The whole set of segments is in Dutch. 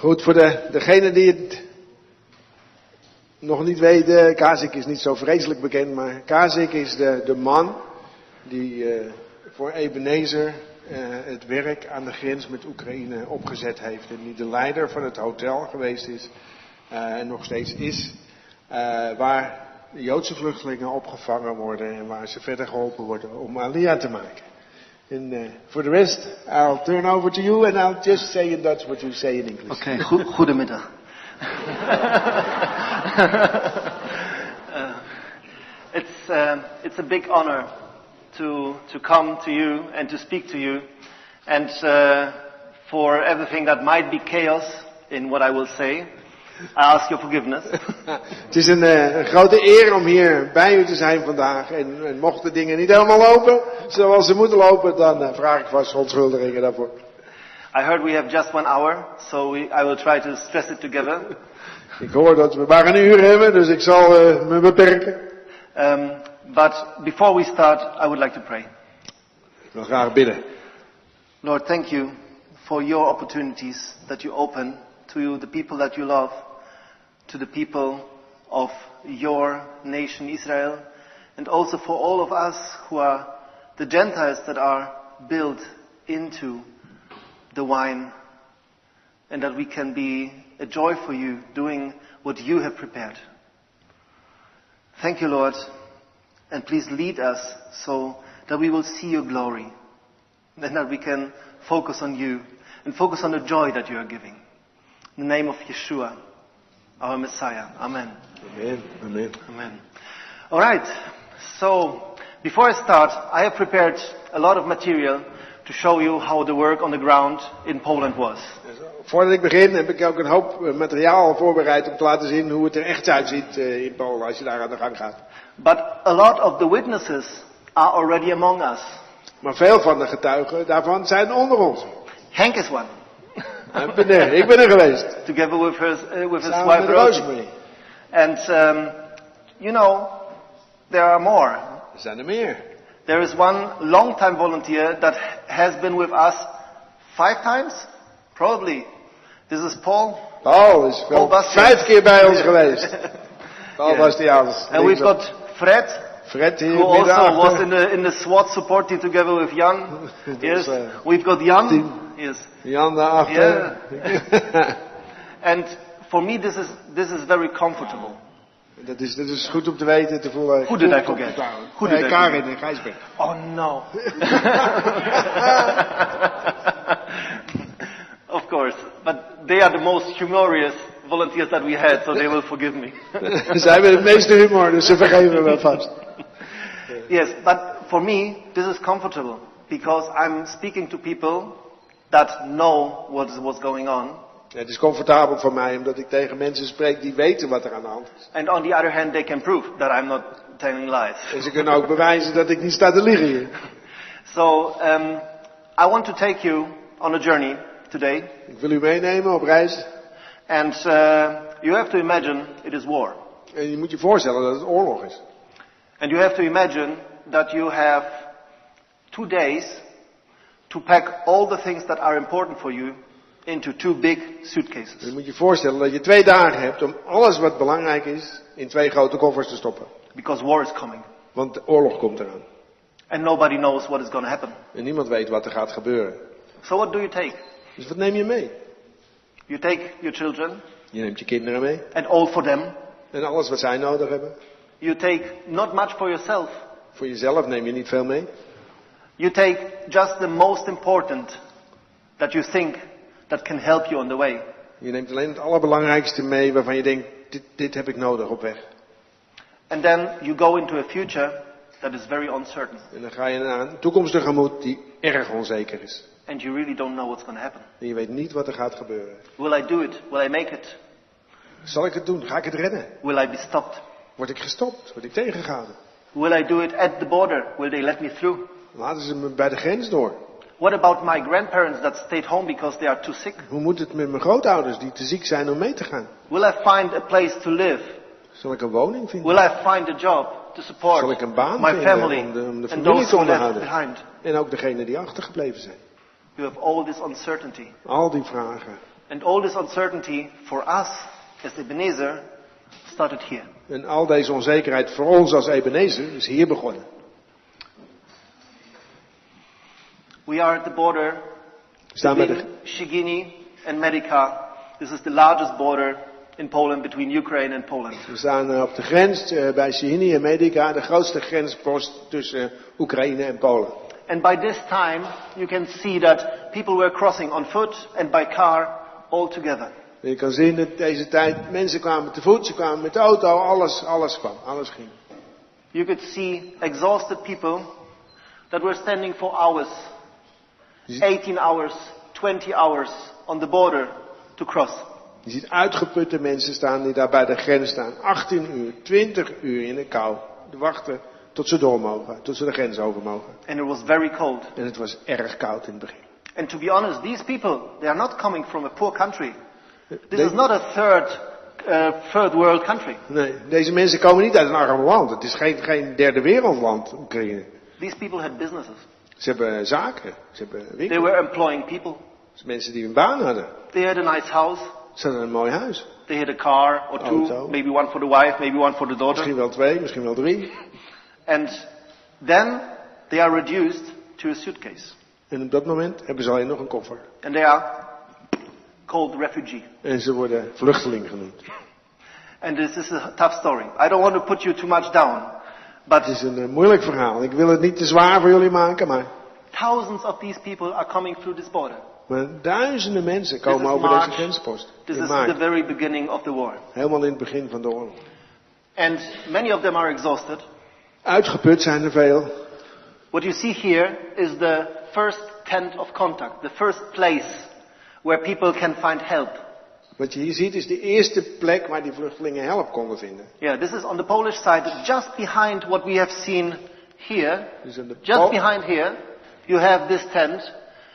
Goed, voor degene die het nog niet weten, Kazik is niet zo vreselijk bekend, maar Kazik is de man die voor Ebenezer het werk aan de grens met Oekraïne opgezet heeft. En die de leider van het hotel geweest is en nog steeds is, waar de Joodse vluchtelingen opgevangen worden en waar ze verder geholpen worden om Aliyah te maken. And for the rest, I'll turn over to you and I'll just say in Dutch what you say in English. Oké, goedemiddag. It's a big honor to come to you and to speak to you, and for everything that might be chaos in what I will say, I ask your forgiveness. Het is een grote eer om hier bij u te zijn vandaag. En mochten dingen niet helemaal lopen zoals ze moeten lopen, dan vraag ik vast verontschuldigingen daarvoor. I heard we have just 1 hour, so I will try to stress it together. Ik hoor dat we maar 1 uur hebben, dus ik zal me beperken. But before we start, I would like to pray. Ik wil graag bidden. Lord, thank you for your opportunities that you open to the people that you love, to the people of your nation Israel, and also for all of us who are the Gentiles that are built into the vine, and that we can be a joy for you doing what you have prepared. Thank you, Lord, and please lead us so that we will see your glory, and that we can focus on you and focus on the joy that you are giving. In the name of Yeshua, our Messiah. Amen. Amen. Amen. Amen. All right. So, before I start, I have prepared a lot of material to show you how the work on the ground in Poland was. Voordat ik begin heb ik ook een hoop materiaal voorbereid om te laten zien hoe het er echt uitziet in Polen als je daar aan de gang gaat. But a lot of the witnesses are already among us. Maar veel van de getuigen daarvan zijn onder ons. Hank is one. Ik ben er geweest. Together with his Samen wife met Rosemary. And you know, there are more. Er zijn er meer. There is one long-time volunteer that has been with us 5 times, probably. This is Paul. Paul is wel 5 keer bij ons geweest. Paul was die alles. And we've got Fred. Fred hier who also was midden. in the SWAT support team together with Jan. Yes. We've got Jan. Yes. Jan daarachter. Yeah. And for me this is very comfortable. Dat is goed om te weten, te voelen. Who did I forget? Who did I Karin en Gijsberg. Oh no. Of course. But they are the most humorous volunteers that we had, so they will forgive me. Zij hebben het meeste humor, dus ze vergeven me vast. Yes, but for me this is comfortable because I'm speaking to people that know what's going on. Het is comfortabel voor mij omdat ik tegen mensen spreek die weten wat er aan de hand is. And on the other hand, they can prove that I'm not telling lies. En ze kunnen ook bewijzen dat ik niet sta te liegen hier. So, I want to take you on a journey today. Ik wil u meenemen op reis. And you have to imagine it is war. En je moet je voorstellen dat het oorlog is. And you have to imagine that you have 2 days to pack all the things that are important for you into 2 big suitcases. Je moet je voorstellen dat je 2 dagen hebt om alles wat belangrijk is in 2 grote koffers te stoppen. Because war is coming. Want de oorlog komt eraan. And nobody knows what is going to happen. En niemand weet wat er gaat gebeuren. So what do you take? Dus wat neem je mee? You take your children. Je neemt je kinderen mee. And all for them. En alles wat zij nodig hebben. You take not much for yourself. Voor jezelf neem je niet veel mee. You take just the most important that you think that can help you on the way. Je neemt alleen het allerbelangrijkste mee waarvan je denkt, dit heb ik nodig op weg. And then you go into a future that is very uncertain. En dan ga je naar een toekomst tegemoet die erg onzeker is. And you really don't know what's going to happen. En je weet niet wat er gaat gebeuren. Will I do it? Will I make it? Zal ik het doen? Ga ik het redden? Will I be stopped? Word ik gestopt? Word ik tegengehouden? Will I do it at the border? Will they let me through? Laten ze me bij de grens door. What about my grandparents that stayed home because they are too sick? Hoe moet het met mijn grootouders die te ziek zijn om mee te gaan? Will I find a place to live? Zal ik een woning vinden? Will I find a job to support Zal ik een baan my vinden family om de and familie those te who left onderhouden? behind? En ook degenen die achtergebleven zijn. You have all this uncertainty. Al die vragen. And all this uncertainty for us as Ebenezer started here. En al deze onzekerheid voor ons als Ebenezer is hier begonnen. We are at the border Staan bij between Shigini and Medica. This is the largest border in Poland between Ukraine and Poland. We staan op de grens bij Shihini en Medica, de grootste grenspost tussen Oekraïne en Polen. And by this time you can see that people were crossing on foot and by car all together. En je kan zien dat deze tijd mensen kwamen te voet, ze kwamen met de auto, alles ging. You could see exhausted people that were standing for hours, 18 hours, 20 hours on the border to cross. Je ziet uitgeputte mensen staan die daar bij de grens staan. 18 uur, 20 uur in de kou. Te wachten tot ze door mogen, tot ze de grens over mogen. And it was very cold. En het was erg koud in het begin. And to be honest, these people, they are not coming from a poor country. This is not a third world country. Nee, deze mensen komen niet uit een arm land. Het is geen derde wereldland, Oekraïne. These people had businesses. Ze hebben zaken, ze hebben winkels. They were employing people. Het zijn mensen die een baan hadden. They had a nice house. Ze hadden een mooi huis. They had a car or two, Auto. maybe one for the wife, maybe one for the daughter. Misschien wel 2, misschien wel 3. And then they are reduced to a suitcase. En op dat moment hebben ze alleen nog een koffer. And they are called refugee. En ze worden vluchteling genoemd. And this is a tough story. I don't want to put you too much down. But Het is een moeilijk verhaal. Ik wil het niet te zwaar voor jullie maken, maar thousands of these people are coming through this border. duizenden mensen komen is over March. deze grenspost. This In is maart. the very beginning of the war. Helemaal in het begin van de oorlog. And many of them are exhausted. Uitgeput zijn er veel. What you see here is the first tent of contact, the first place where people can find help. Wat je hier ziet is de eerste plek waar die vluchtelingen hulp konden vinden. Yeah, this is on the Polish side, just behind what we have seen here. Dus aan de Just behind here, you have this tent,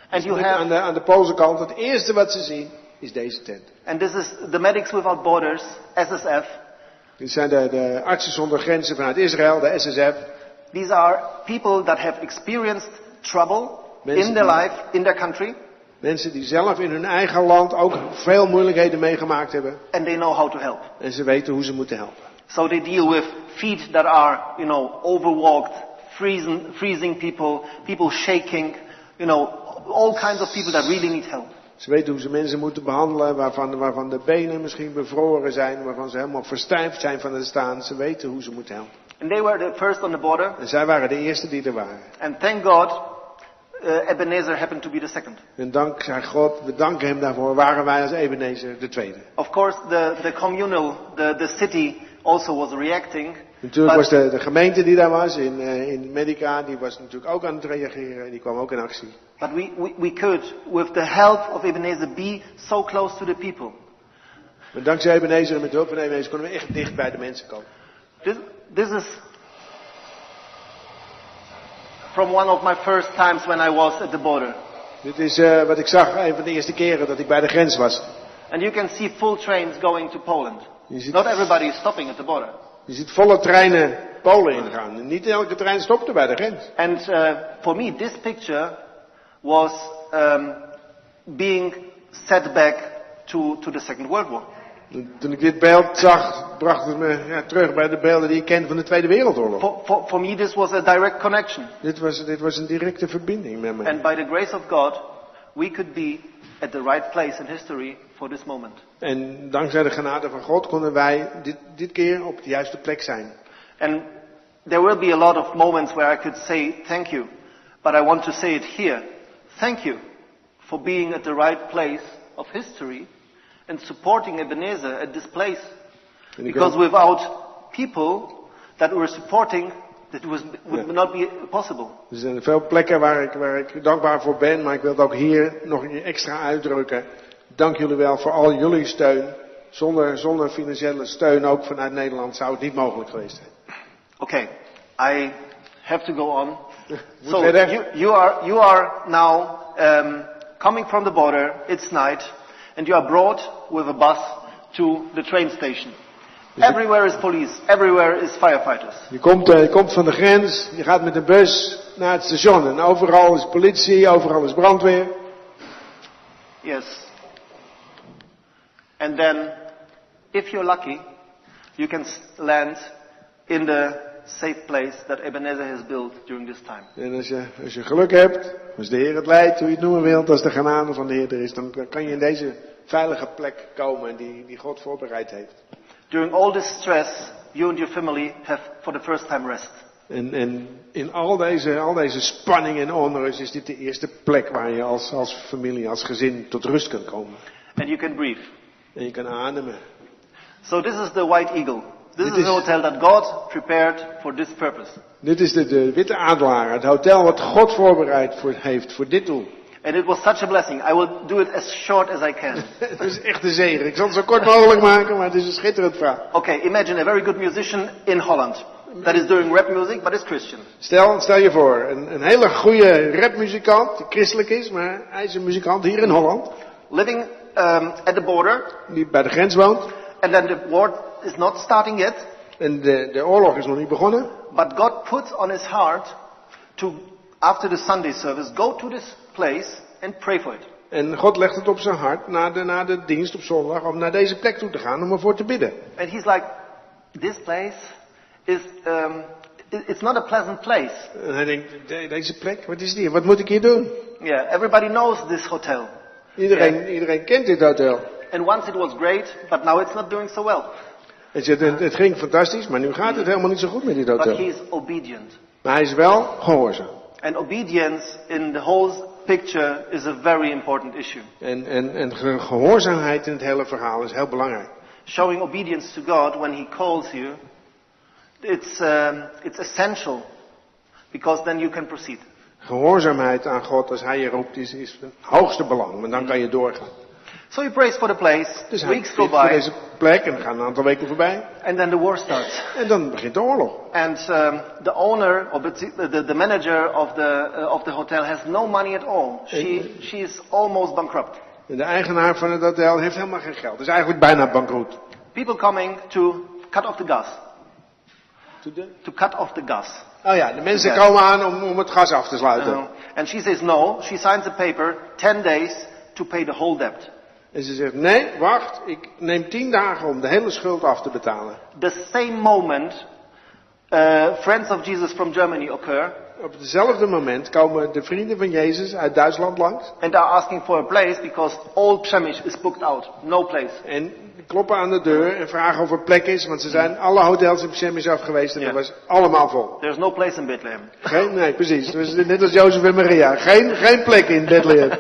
and you have, aan de Poolse kant, het eerste wat ze zien is deze tent. and this is the Medics Without Borders, SSF. Dit zijn de artsen zonder grenzen vanuit Israël, de SSF. These are people that have experienced trouble Mensen in their die- life, in their country, Mensen die zelf in hun eigen land ook veel moeilijkheden meegemaakt hebben. and they know how to help. En ze weten hoe ze moeten helpen. So they deal with feet that are, overwalked, freezing people shaking, all kinds of people that really need help. Ze weten hoe ze mensen moeten behandelen waarvan de benen misschien bevroren zijn. Waarvan ze helemaal verstijfd zijn van het staan. Ze weten hoe ze moeten helpen. And they were the first on the border. En zij waren de eerste die er waren. And thank God, Ebenezer happened to be the second. En dankzij God, we danken hem daarvoor, waren wij als Ebenezer de tweede. Of course, the communal, the city also was reacting. Natuurlijk but was de gemeente die daar was, in Medica, die was natuurlijk ook aan het reageren. En die kwam ook in actie. but we could, with the help of Ebenezer, be so close to the people. Maar dankzij Ebenezer en met hulp van Ebenezer konden we echt dicht bij de mensen komen. This is from one of my first times when I was at the border. Dit is wat ik zag een van de eerste keren dat ik bij de grens was. And you can see full trains going to Poland. Je ziet, Not everybody is stopping at the border. je ziet volle treinen Polen ingaan. En niet elke trein stopte bij de grens. And for me, this picture was being set back to the Second World War. Toen ik dit beeld zag, bracht het me terug bij de beelden die ik ken van de Tweede Wereldoorlog. For me, this was a direct connection. Dit was een directe verbinding met me. And by the grace of God, we could be at the right place in history for this moment. En dankzij de genade van God konden wij dit keer op de juiste plek zijn. And there will be a lot of moments where I could say thank you, but I want to say it here. Thank you for being at the right place of history and supporting Ebenezer at this place. Because without people that were supporting, would not be possible. Er zijn veel plekken waar ik dankbaar voor ben, maar ik wil het ook hier nog extra uitdrukken. Dank jullie wel voor al jullie steun. Zonder financiële steun, ook vanuit Nederland, zou het niet mogelijk geweest zijn. Okay, I have to go on. So verder. you are now coming from the border. It's night, and you are brought with a bus to the train station. Everywhere is police. Everywhere is firefighters. Je komt van de grens, je gaat met de bus naar het station en overal is politie, overal is brandweer. Yes. And then, if you're lucky, you can land in the safe place that Ebenezer has built during this time. En als je geluk hebt, als de Heer het leidt, hoe je het noemen wilt, als de genade van de Heer er is, dan kan je in deze veilige plek komen die God voorbereid heeft. During all this stress, you and your family have for the first time rest. En in al deze spanning en onrust is dit de eerste plek waar je als familie, als gezin tot rust kunt komen. And you can breathe. En je kan ademen. So this is the White Eagle. This is the hotel that God prepared for this purpose. Dit is de Witte Adelaar, het hotel wat God voorbereid heeft voor dit doel. And it was such a blessing. I will do it as short as I can. Het is echt een zegen. Ik zal het zo kort mogelijk maken, maar het is een schitterend verhaal. Okay, imagine a very good musician in Holland. That is doing rap music, but is Christian. Stel je voor, een hele goede rapmuzikant, die christelijk is, maar hij is een muzikant hier in Holland. Living at the border. Die bij de grens woont. And then the war is not starting yet. En de oorlog is nog niet begonnen. But God put on his heart to, after the Sunday service, go to this place and pray for it. En God legt het op zijn hart na de dienst op zondag om naar deze plek toe te gaan om ervoor te bidden. And he's like, this place is, it's not a pleasant place. En hij denkt, deze plek, wat is die? Wat moet ik hier doen? Yeah, everybody knows this hotel. Iedereen kent dit hotel. And once it was great, but now it's not doing so well. Het ging fantastisch, maar nu gaat het helemaal niet zo goed met dit hotel. But he is obedient. Maar hij is wel gehoorzaam. And obedience in the whole picture is a very important issue. En gehoorzaamheid in het hele verhaal is heel belangrijk. Showing obedience to God when he calls you, it's essential. Because then you can proceed. Gehoorzaamheid aan God als hij je roept is van hoogste belang, want dan kan je doorgaan. So he prays for the place, Dus hij weeks go bidt voor by, deze plek en er gaan een aantal weken voorbij. and then the war starts. En dan begint de oorlog. And the owner, or the manager of the hotel has no money at all. She is almost bankrupt. En de eigenaar van het hotel heeft helemaal geen geld. Is eigenlijk bijna bankroet. People coming to cut off the gas. To cut off the gas. Oh ja, de mensen komen aan om het gas af te sluiten. And she says no. She signs a paper, 10 days to pay the whole debt. En ze zegt, nee, wacht, ik neem 10 dagen om de hele schuld af te betalen. The same moment, friends of Jesus from Germany occur. Op hetzelfde moment komen de vrienden van Jezus uit Duitsland langs. And are asking for a place because all Przemyśl is booked out. No place. En kloppen aan de deur en vragen of er plek is, want ze zijn alle hotels in Przemyśl af geweest en dat was allemaal vol. There's no place in Bethlehem. Nee, precies. Dus net als Jozef en Maria. Geen plek in Bethlehem.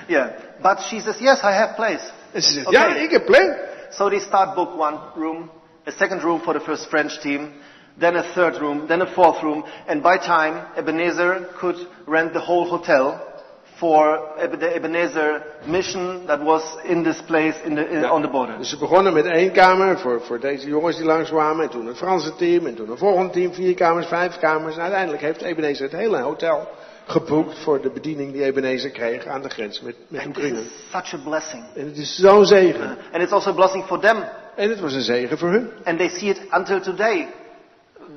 Yeah. But she says, yes, I have place. En ze zegt, ja, ik heb plek. So they start book one room, a second room for the first French team, then a third room, then a fourth room. And by time, Ebenezer could rent the whole hotel for the Ebenezer mission that was in this place on the border. Dus ze begonnen met 1 kamer voor deze jongens die langskwamen. En toen het Franse team. En toen een volgende team. 4 kamers, 5 kamers. En uiteindelijk heeft Ebenezer het hele hotel geboekt voor de bediening die Ebenezer kreeg aan de grens met Oekraïne. This is such a blessing. En het is zo'n zegen. And it's also a blessing for them. En het was een zegen voor hun. And they see it until today.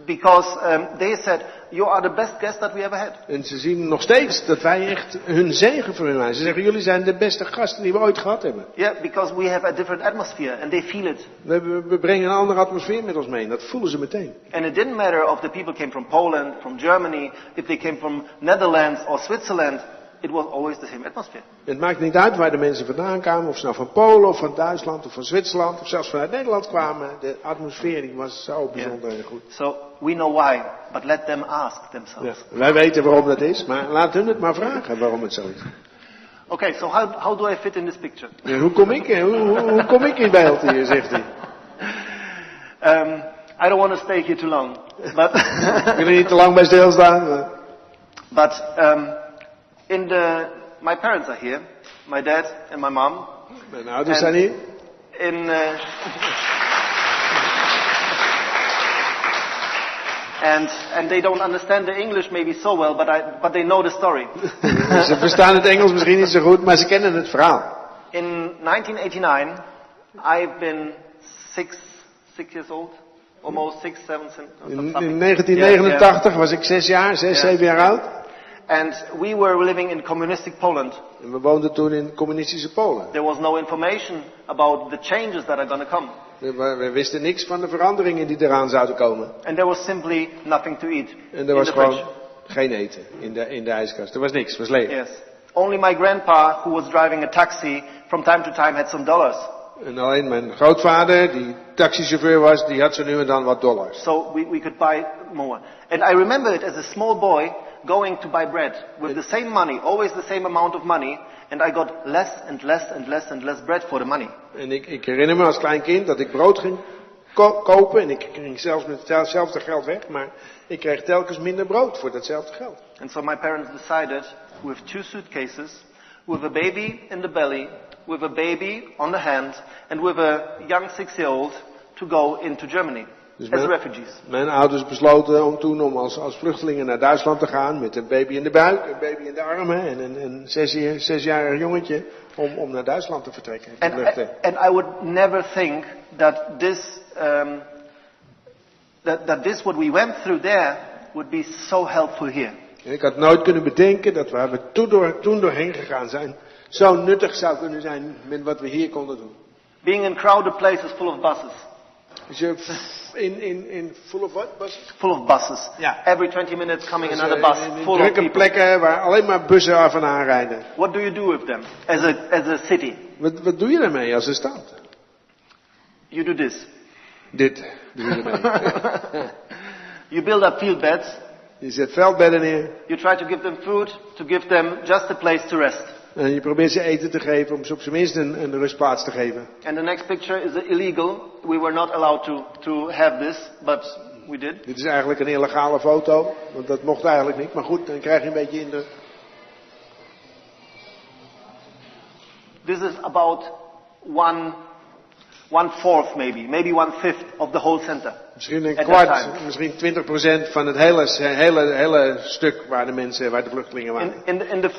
Because they said, you are the best guest that we ever had. En ze zien nog steeds dat wij echt hun zegen voor hun zijn. Ze zeggen, jullie zijn de beste gasten die we ooit gehad hebben. Yeah, because we have a different atmosphere and they feel it. We brengen een andere atmosfeer met ons mee. Dat voelen ze meteen. And it didn't matter of the people came from Poland, from Germany, if they came from Netherlands or Switzerland. It was always the same atmosphere. Het maakt niet uit waar de mensen vandaan kwamen. Of ze nou van Polen of van Duitsland of van Zwitserland of zelfs vanuit Nederland kwamen. De atmosfeer die was zo bijzonder en goed. So we know why, but let them ask themselves. Ja, wij weten waarom dat is, maar laat hun het maar vragen waarom het zo is. Okay, so how do I fit in this picture? Ja, hoe kom ik in beeld hier, zegt hij. I don't want to stay here too long, but ik wil er niet te lang bij stilstaan. But my parents are here, my dad and my mom. Mijn ouders zijn hier. And they don't understand the English maybe so well, but they know the story. Ze verstaan het Engels misschien niet zo goed, maar ze kennen het verhaal. In 1989, I've been six years old, almost 6, 7. In 1989 was ik 6, 7 jaar oud. And we were living in communistic Poland. En we woonden toen in communistische Polen. There was no information about the changes that are going to come. We wisten niks van de veranderingen die eraan zouden komen. And there was simply nothing to eat. En er was in the gewoon fridge. geen eten in de ijskast. Er was niks, het was leeg. Yes. Only my grandpa, who was driving a taxi, from time to time had some dollars. En alleen mijn grootvader, die taxichauffeur was, die had zo nu en dan wat dollars. So we could buy more. And I remember it as a small boy going to buy bread with the same money, always the same amount of money. And I got less and less and less and less bread for the money. En ik herinner me als klein kind dat ik brood ging kopen. En ik ging zelfs met hetzelfde geld weg. Maar ik kreeg telkens minder brood voor datzelfde geld. And so my parents decided, with 2 suitcases, with a baby in the belly, with a baby on the hand, and with a young 6-year-old, to go into Germany Dus as refugees. Mijn ouders besloten om als vluchtelingen naar Duitsland te gaan. Met een baby in de buik, een baby in de armen en een 6-jarig jongetje. Om naar Duitsland te vertrekken. And I would never think that this what we went through there would be so helpful here. En ik had nooit kunnen bedenken dat waar we toen doorheen gegaan zijn, zo nuttig zou kunnen zijn met wat we hier konden doen. Being in crowded places full of buses. Dus je in full of what? Buses? Full of buses. Ja. Every 20 minutes coming Dus, another bus in full of drukke people. plekken waar alleen maar bussen af en aan rijden. What do you do with them as a city? Wat doe je daarmee als een stad? You do this. Dit doe je ermee. You build up field beds. Je zet veldbedden neer. You try to give them food, to give them just a place to rest. En je probeert ze eten te geven om ze op zijn minst een rustplaats te geven. And the next picture is illegal. We were not allowed to have this, but we did. Dit is eigenlijk een illegale foto, want dat mocht eigenlijk niet. Maar goed, dan krijg je een beetje indruk. This is about 1/4 maybe 1/5 of the whole center. Misschien een At kwart, that time. misschien 20% van het hele stuk waar de vluchtelingen waren. In the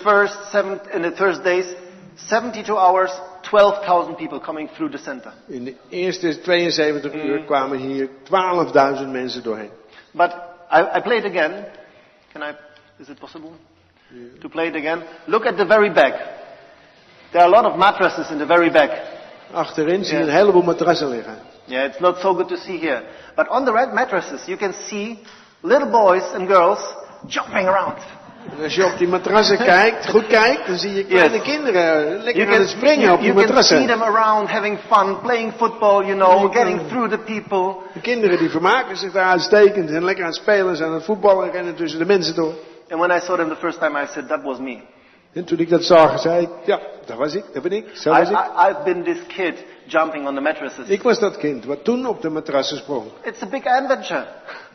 first days, 72 hours, 12,000 people coming through the center. In de eerste 72 uur kwamen hier 12.000 mensen doorheen. But I play it again. Is it possible to play it again? Look at the very back. There are a lot of mattresses in the very back. Achterin zie je een heleboel matrassen liggen. Yeah, it's not so good to see here. But on the red mattresses, you can see little boys and girls jumping around. En als je op die matrassen goed kijkt, dan zie je kleine kinderen lekker aan het springen op die matrassen. You can see them around having fun, playing football, getting through the people. De kinderen die vermaken zich daar uitstekend en lekker aan het spelen, zijn aan het voetballen en rennen tussen de mensen door. And when I saw them the first time, I said, that was me. En toen ik dat zag, zei ik, ja, dat was ik, dat ben ik, zo was ik. I've been this kid jumping on the mattresses. Ik was dat kind wat toen op de matrassen sprong. It's a big adventure.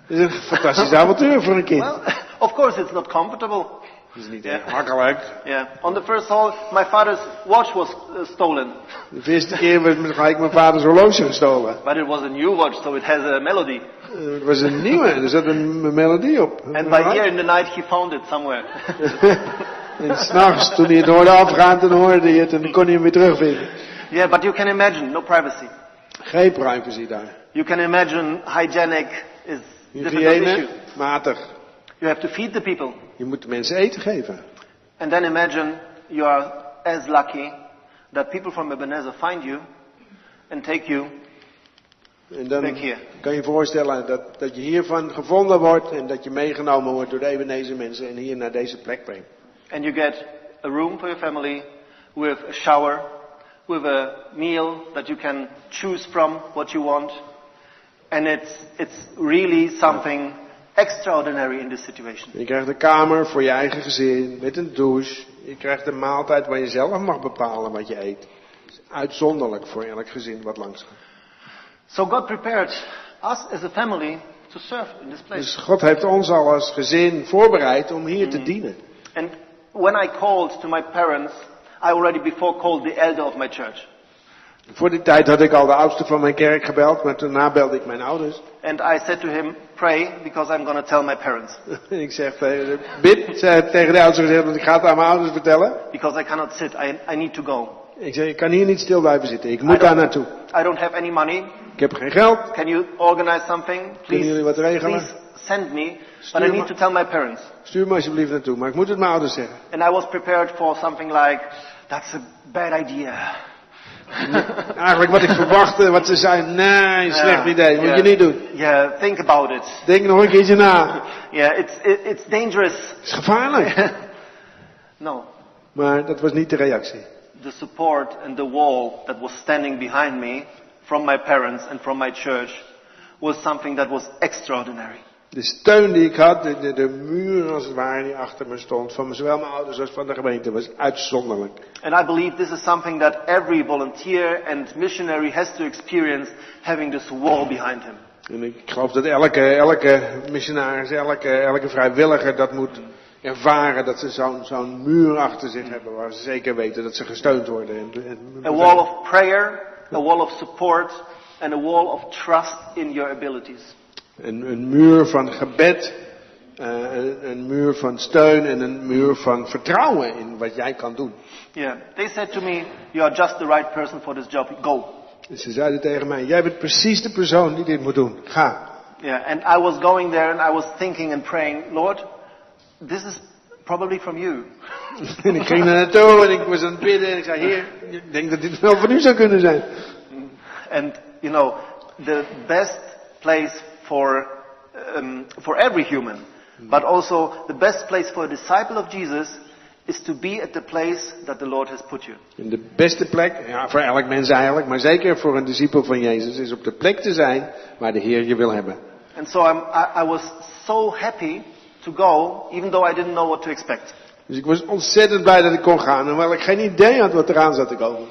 Het is een fantastisch avontuur voor een kind. Well, of course it's not comfortable. Het is niet erg makkelijk. Yeah. On the first hall, my father's watch was stolen. De eerste keer was gelijk mijn vaders horloge gestolen. But it was a new watch, so it has a melody. Het was een nieuwe, er zat een melodie op. And by here in the night he found it somewhere. En s'nachts, toen hij het hoorde afgaan, dan hoorde hij het en dan kon hij hem weer terugvinden. Yeah, but you can imagine, no privacy. Geen privacy daar. You can imagine hygienic is difficult Hygiëne, issue. matig. You have to feed the people. Je moet de mensen eten geven. And then imagine you are as lucky that people from Ebenezer find you and take you En dan back here. kan je voorstellen dat je hiervan gevonden wordt en dat je meegenomen wordt door de Ebenezer mensen en hier naar deze plek brengt. And you get a room for your family with a shower, with a meal that you can choose from what you want. And it's really something extraordinary in this situation. Je krijgt een kamer voor je eigen gezin met een douche. Je krijgt een maaltijd waar je zelf mag bepalen wat je eet. Het is uitzonderlijk voor elk gezin wat langs gaat. So God prepared us as a family to serve in this place. Dus God heeft ons al als gezin voorbereid om hier te dienen. And when I called to my parents, I already before called the elder of my church. Voor die tijd had ik al de oudste van mijn kerk gebeld, maar daarna belde ik mijn ouders. And I said to him, pray, because I'm going to tell my parents. En ik zeg bid tegen de ouders gezegd, want ik ga het aan mijn ouders vertellen. Because I cannot sit, I need to go. Ik zeg, ik kan hier niet stil blijven zitten, ik moet daar naartoe. I don't have any money. Ik heb geen geld, Can you organize something? kunnen jullie wat regelen? Please send me But I need to tell my parents. Stuur me alsjeblieft naartoe, maar ik moet het mijn ouders zeggen. And I was prepared for something like, that's a bad idea. Eigenlijk wat ik verwachtte, wat ze zeiden, nee, slecht idee, moet je niet doen. Yeah, think about it. Denk nog een keertje na. Yeah, it's dangerous. Het is gevaarlijk. No. Maar dat was niet de reactie. The support and the wall that was standing behind me from my parents and from my church was something that was extraordinary. De steun die ik had, de muur als het ware die achter me stond, van zowel mijn ouders als van de gemeente, was uitzonderlijk. And I believe this is something that every volunteer and missionary has to experience, having this wall behind him. En ik geloof dat elke missionaris, elke vrijwilliger dat moet ervaren, dat ze zo'n muur achter zich hebben, waar ze zeker weten dat ze gesteund worden. A wall of prayer, a wall of support, and a wall of trust in your abilities. Een muur van gebed, een muur van steun en een muur van vertrouwen in wat jij kan doen. Yeah, they said to me, you are just the right person for this job, go. En ze zeiden tegen mij, jij bent precies de persoon die dit moet doen, ga. Yeah, and I was going there and I was thinking and praying, Lord, this is probably from you. En ik ging naar naartoe en ik was aan het bidden en ik zei, Heer, ik denk dat dit wel van u zou kunnen zijn. And, you know, the best place for every human, but also the best place for a disciple of Jesus is to be at the place that the Lord has put you. En de beste plek, ja, voor elk mens eigenlijk, maar zeker voor een discipel van Jezus, is op de plek te zijn waar de Heer je wil hebben. And so I was so happy to go, even though I didn't know what to expect. Dus ik was ontzettend blij dat ik kon gaan, hoewel ik geen idee had wat eraan zat te komen.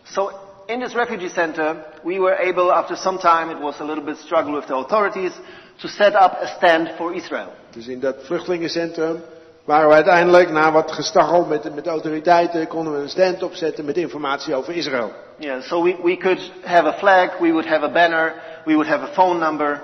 So in this refugee center, we were able, after some time, it was a little bit struggle with the authorities, to set up a stand for Israel. Dus in dat vluchtelingencentrum waren we uiteindelijk, na wat gestaggel met de autoriteiten, konden we een stand opzetten met informatie over Israël. Yeah, so we could have a flag, we would have a banner, we would have a phone number.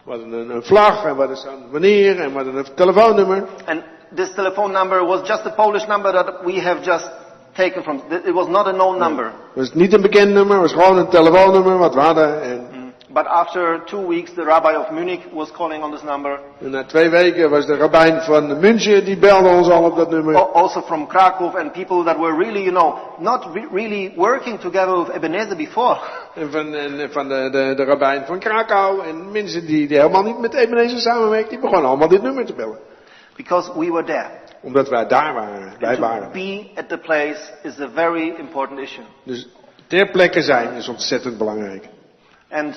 We hadden een vlag en we hadden zo'n Abonneer en we hadden een telefoonnummer. And this telephone number was just a Polish number that we have just taken from. It was not a known number. Het was niet een bekend nummer, het was gewoon een telefoonnummer wat we hadden. En But after 2 weeks, the rabbi of Munich was calling on this number. En na 2 weken was de rabbijn van München, die belde ons al op dat nummer. Also from Krakow, and people that were really, you know, not really working together with Ebenezer before. En van de rabbijn van Krakau en mensen die helemaal niet met Ebenezer samenwerken, die begonnen allemaal dit nummer te bellen. Because we were there. Omdat wij daar waren, wij waren. To be at the place is a very important issue. Dus ter plekke zijn is ontzettend belangrijk. And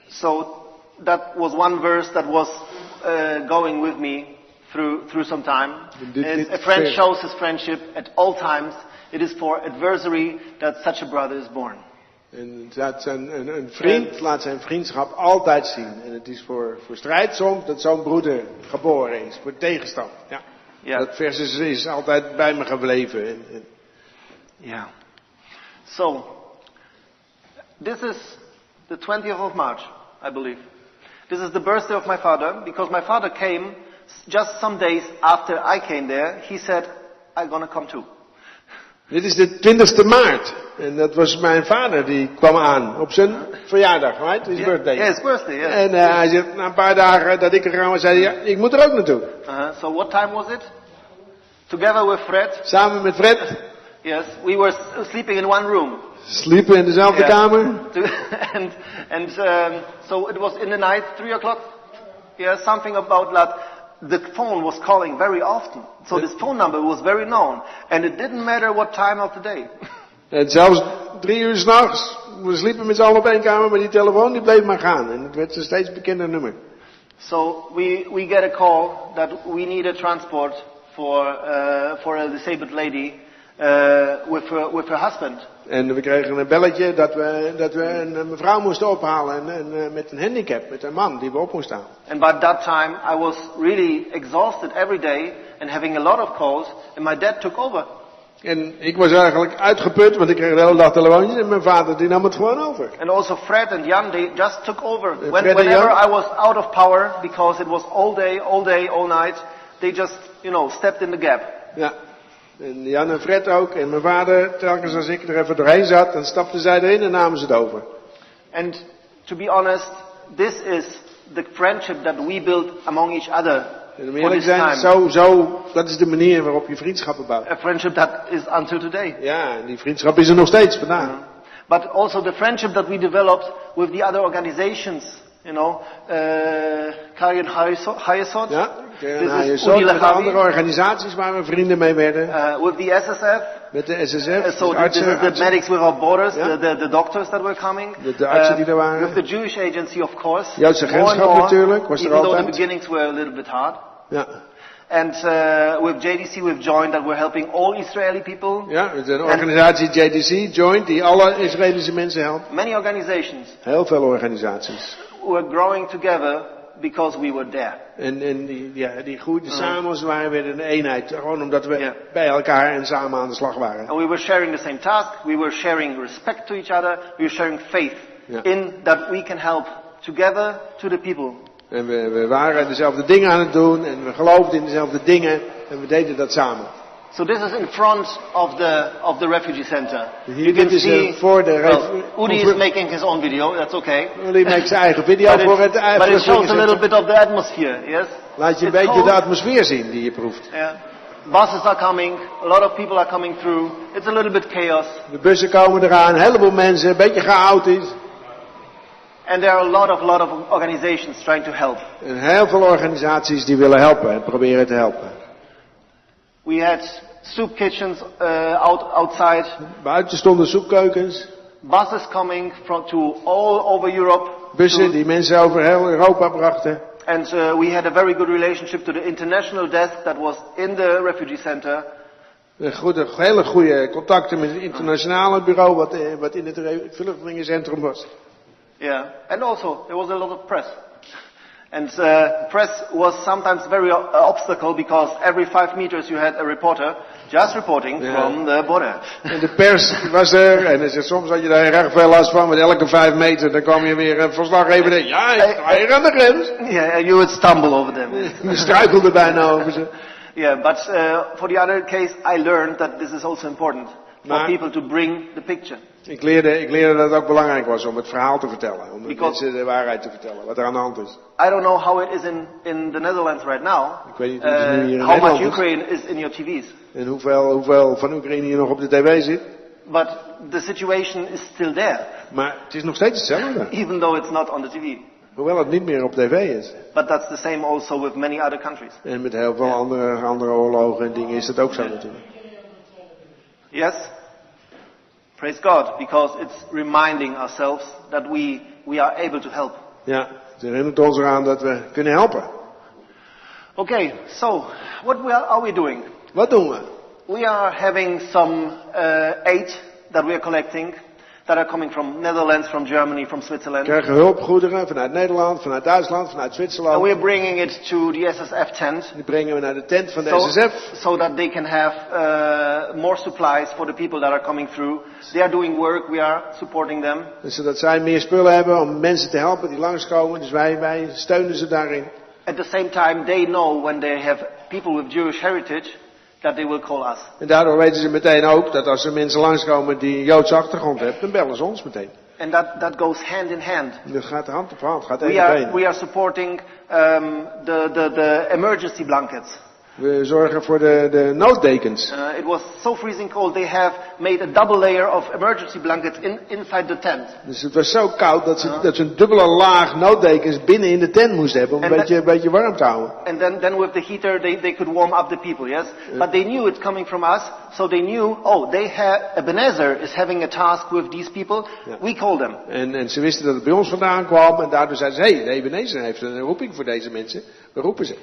so that was one verse that was going with me through some time. A friend shows his friendship at all times. It is for adversary that such a brother is born. En een vriend laat zijn vriendschap altijd zien. En het is voor strijd soms dat zo'n broeder geboren is. Voor tegenstand. Ja. Yeah. Dat vers is altijd bij me gebleven. Ja. So, this is the 20th of March, I believe. This is the birthday of my father, because my father came just some days after I came there. He said, I'm gonna come too. Dit is de 20e maart. En dat was mijn vader die kwam aan op zijn verjaardag, right? His birthday. Yeah, his birthday, yeah. En hij zegt, na een paar dagen dat ik er gewoon was, zei hij, ja, ik moet er ook naartoe. So what time was it? Together with Fred. Samen met Fred. Yes, we were sleeping in one room. Sliepen in dezelfde kamer. So it was in the night, 3 o'clock. Yeah, something about that. The phone was calling very often. So this phone number was very known. And it didn't matter what time of the day. En zelfs 3 uur 's nachts. We sliepen met z'n allen op één kamer, maar die telefoon die bleef maar gaan. En het werd een steeds bekender nummer. So we get a call that we need a transport for a disabled lady with her husband. En we kregen een belletje dat we een mevrouw moesten ophalen en met een handicap, met een man die we op moesten halen. And by that time I was really exhausted every day and having a lot of calls, and my dad took over. En ik was eigenlijk uitgeput, want ik kreeg de hele dag telefoontjes en mijn vader die nam het gewoon over. And also Fred and Jan, they just took over. Whenever I was out of power, because it was all day, all night, they just, stepped in the gap. Ja. En Jan en Fred ook. En mijn vader, telkens als ik er even doorheen zat, dan stapten zij erin en namen ze het over. And to be honest, this is the friendship that we built among each other. En om eerlijk te zijn, dat is de manier waarop je vriendschappen bouwt. A friendship that is until today. Ja, en die vriendschap is er nog steeds vandaag. But also the friendship that we developed with the other organizations, Karin Hayesot. Ja, met de andere organisaties waar we vrienden mee werden. With the SSF. Met de SSF. So this is the Medics Without Borders, the doctors that were coming. De artsen die er waren. With the Jewish Agency, of course. Joodse grensschap natuurlijk, was er even altijd. Though the beginnings were a little bit hard. Ja. And with JDC we've joined that we're helping all Israeli people. Ja, met een organisatie JDC joined die alle Israëlische mensen helpt. Many organizations. Heel veel organisaties. We're growing together because we were there. En die groeiden samen als het ware weer een eenheid. Gewoon omdat we bij elkaar en samen aan de slag waren. And we were sharing the same task. We were sharing respect to each other. We were sharing faith in that we can help together to the people. En we waren dezelfde dingen aan het doen en we geloofden in dezelfde dingen en we deden dat samen. So this is in front of the refugee center. Hier, dit is voor de Udi is making his own video, that's okay. Udi maakt zijn eigen video voor het But it shows a little bit of the atmosphere, yes? Laat je een beetje de atmosfeer zien die je proeft. Yeah. Buses are coming, a lot of people are coming through. It's a little bit chaos. De bussen komen eraan, een heleboel mensen, een beetje chaotisch. And there are a lot of organizations trying to help. En heel veel organisaties die willen helpen en proberen te helpen. We had soup kitchens outside. Buiten stonden soepkeukens. Buses coming to all over Europe. Bussen die mensen over heel Europa brachten. And we had a very good relationship to the international desk that was in the refugee center. Hele goede contacten met het internationale bureau wat in het vluchtelingencentrum was. Yeah, and also there was a lot of press. And press was sometimes very obstacle because every 5 meters you had a reporter just reporting from the border. En de pers was er en soms had je daar erg veel last van, met elke 5 meter dan kwam je weer een verslaggever en ja, ik sta hier aan de grens. Yeah, and you would stumble over them. Je struikelde bijna over ze. Yeah, but for the other case I learned that this is also important for people to bring the picture. Ik leerde dat het ook belangrijk was om het verhaal te vertellen. Om de mensen de waarheid te vertellen. Wat er aan de hand is. I don't know how it is in the Netherlands right now. Ik weet niet hoe het nu hier in how Nederland much Ukraine is in your TV's. En hoeveel van Oekraïne hier nog op de tv zit. But the situation is still there. Maar het is nog steeds hetzelfde. Even though it's not on the TV. Hoewel het niet meer op tv is. But that's the same also with many other countries. En met heel veel andere oorlogen en dingen is dat ook zo natuurlijk. Yes. Praise God, because it's reminding ourselves that we are able to help. Ja, het herinnert ons eraan dat we kunnen helpen. Okay, so what are we doing? Wat doen we? We are having some aid that we are collecting that are coming from Netherlands, from Germany, from Switzerland. We krijgen hulpgoederen vanuit Nederland, vanuit Duitsland, vanuit Zwitserland. And we are bringing it to the SSF tent. Die brengen we naar de tent van de SSF. So that they can have more supplies for the people that are coming through. They are doing work, we are supporting them. Dus zodat zij meer spullen hebben om mensen te helpen die langskomen. Dus wij steunen ze daarin. At the same time, they know when they have people with Jewish heritage, that they will call us. En daardoor weten ze meteen ook dat als er mensen langskomen die Joodse achtergrond hebben, dan bellen ze ons meteen. And that goes hand in hand. Dat gaat hand op hand, gaat één op één. We are supporting the emergency blankets. We zorgen voor de nooddekens. It was so freezing cold, they have made a double layer of emergency blankets inside the tent. Dus het was zo koud dat ze een dubbele laag nooddekens binnen in de tent moesten hebben om een beetje warm te houden. And then with the heater they could warm up the people, yes? But they knew it's coming from us, so they knew, Ebenezer is having a task with these people, we call them. En ze wisten dat het bij ons vandaan kwam en daardoor zeiden ze, hey, de Ebenezer heeft een roeping voor deze mensen, we roepen ze.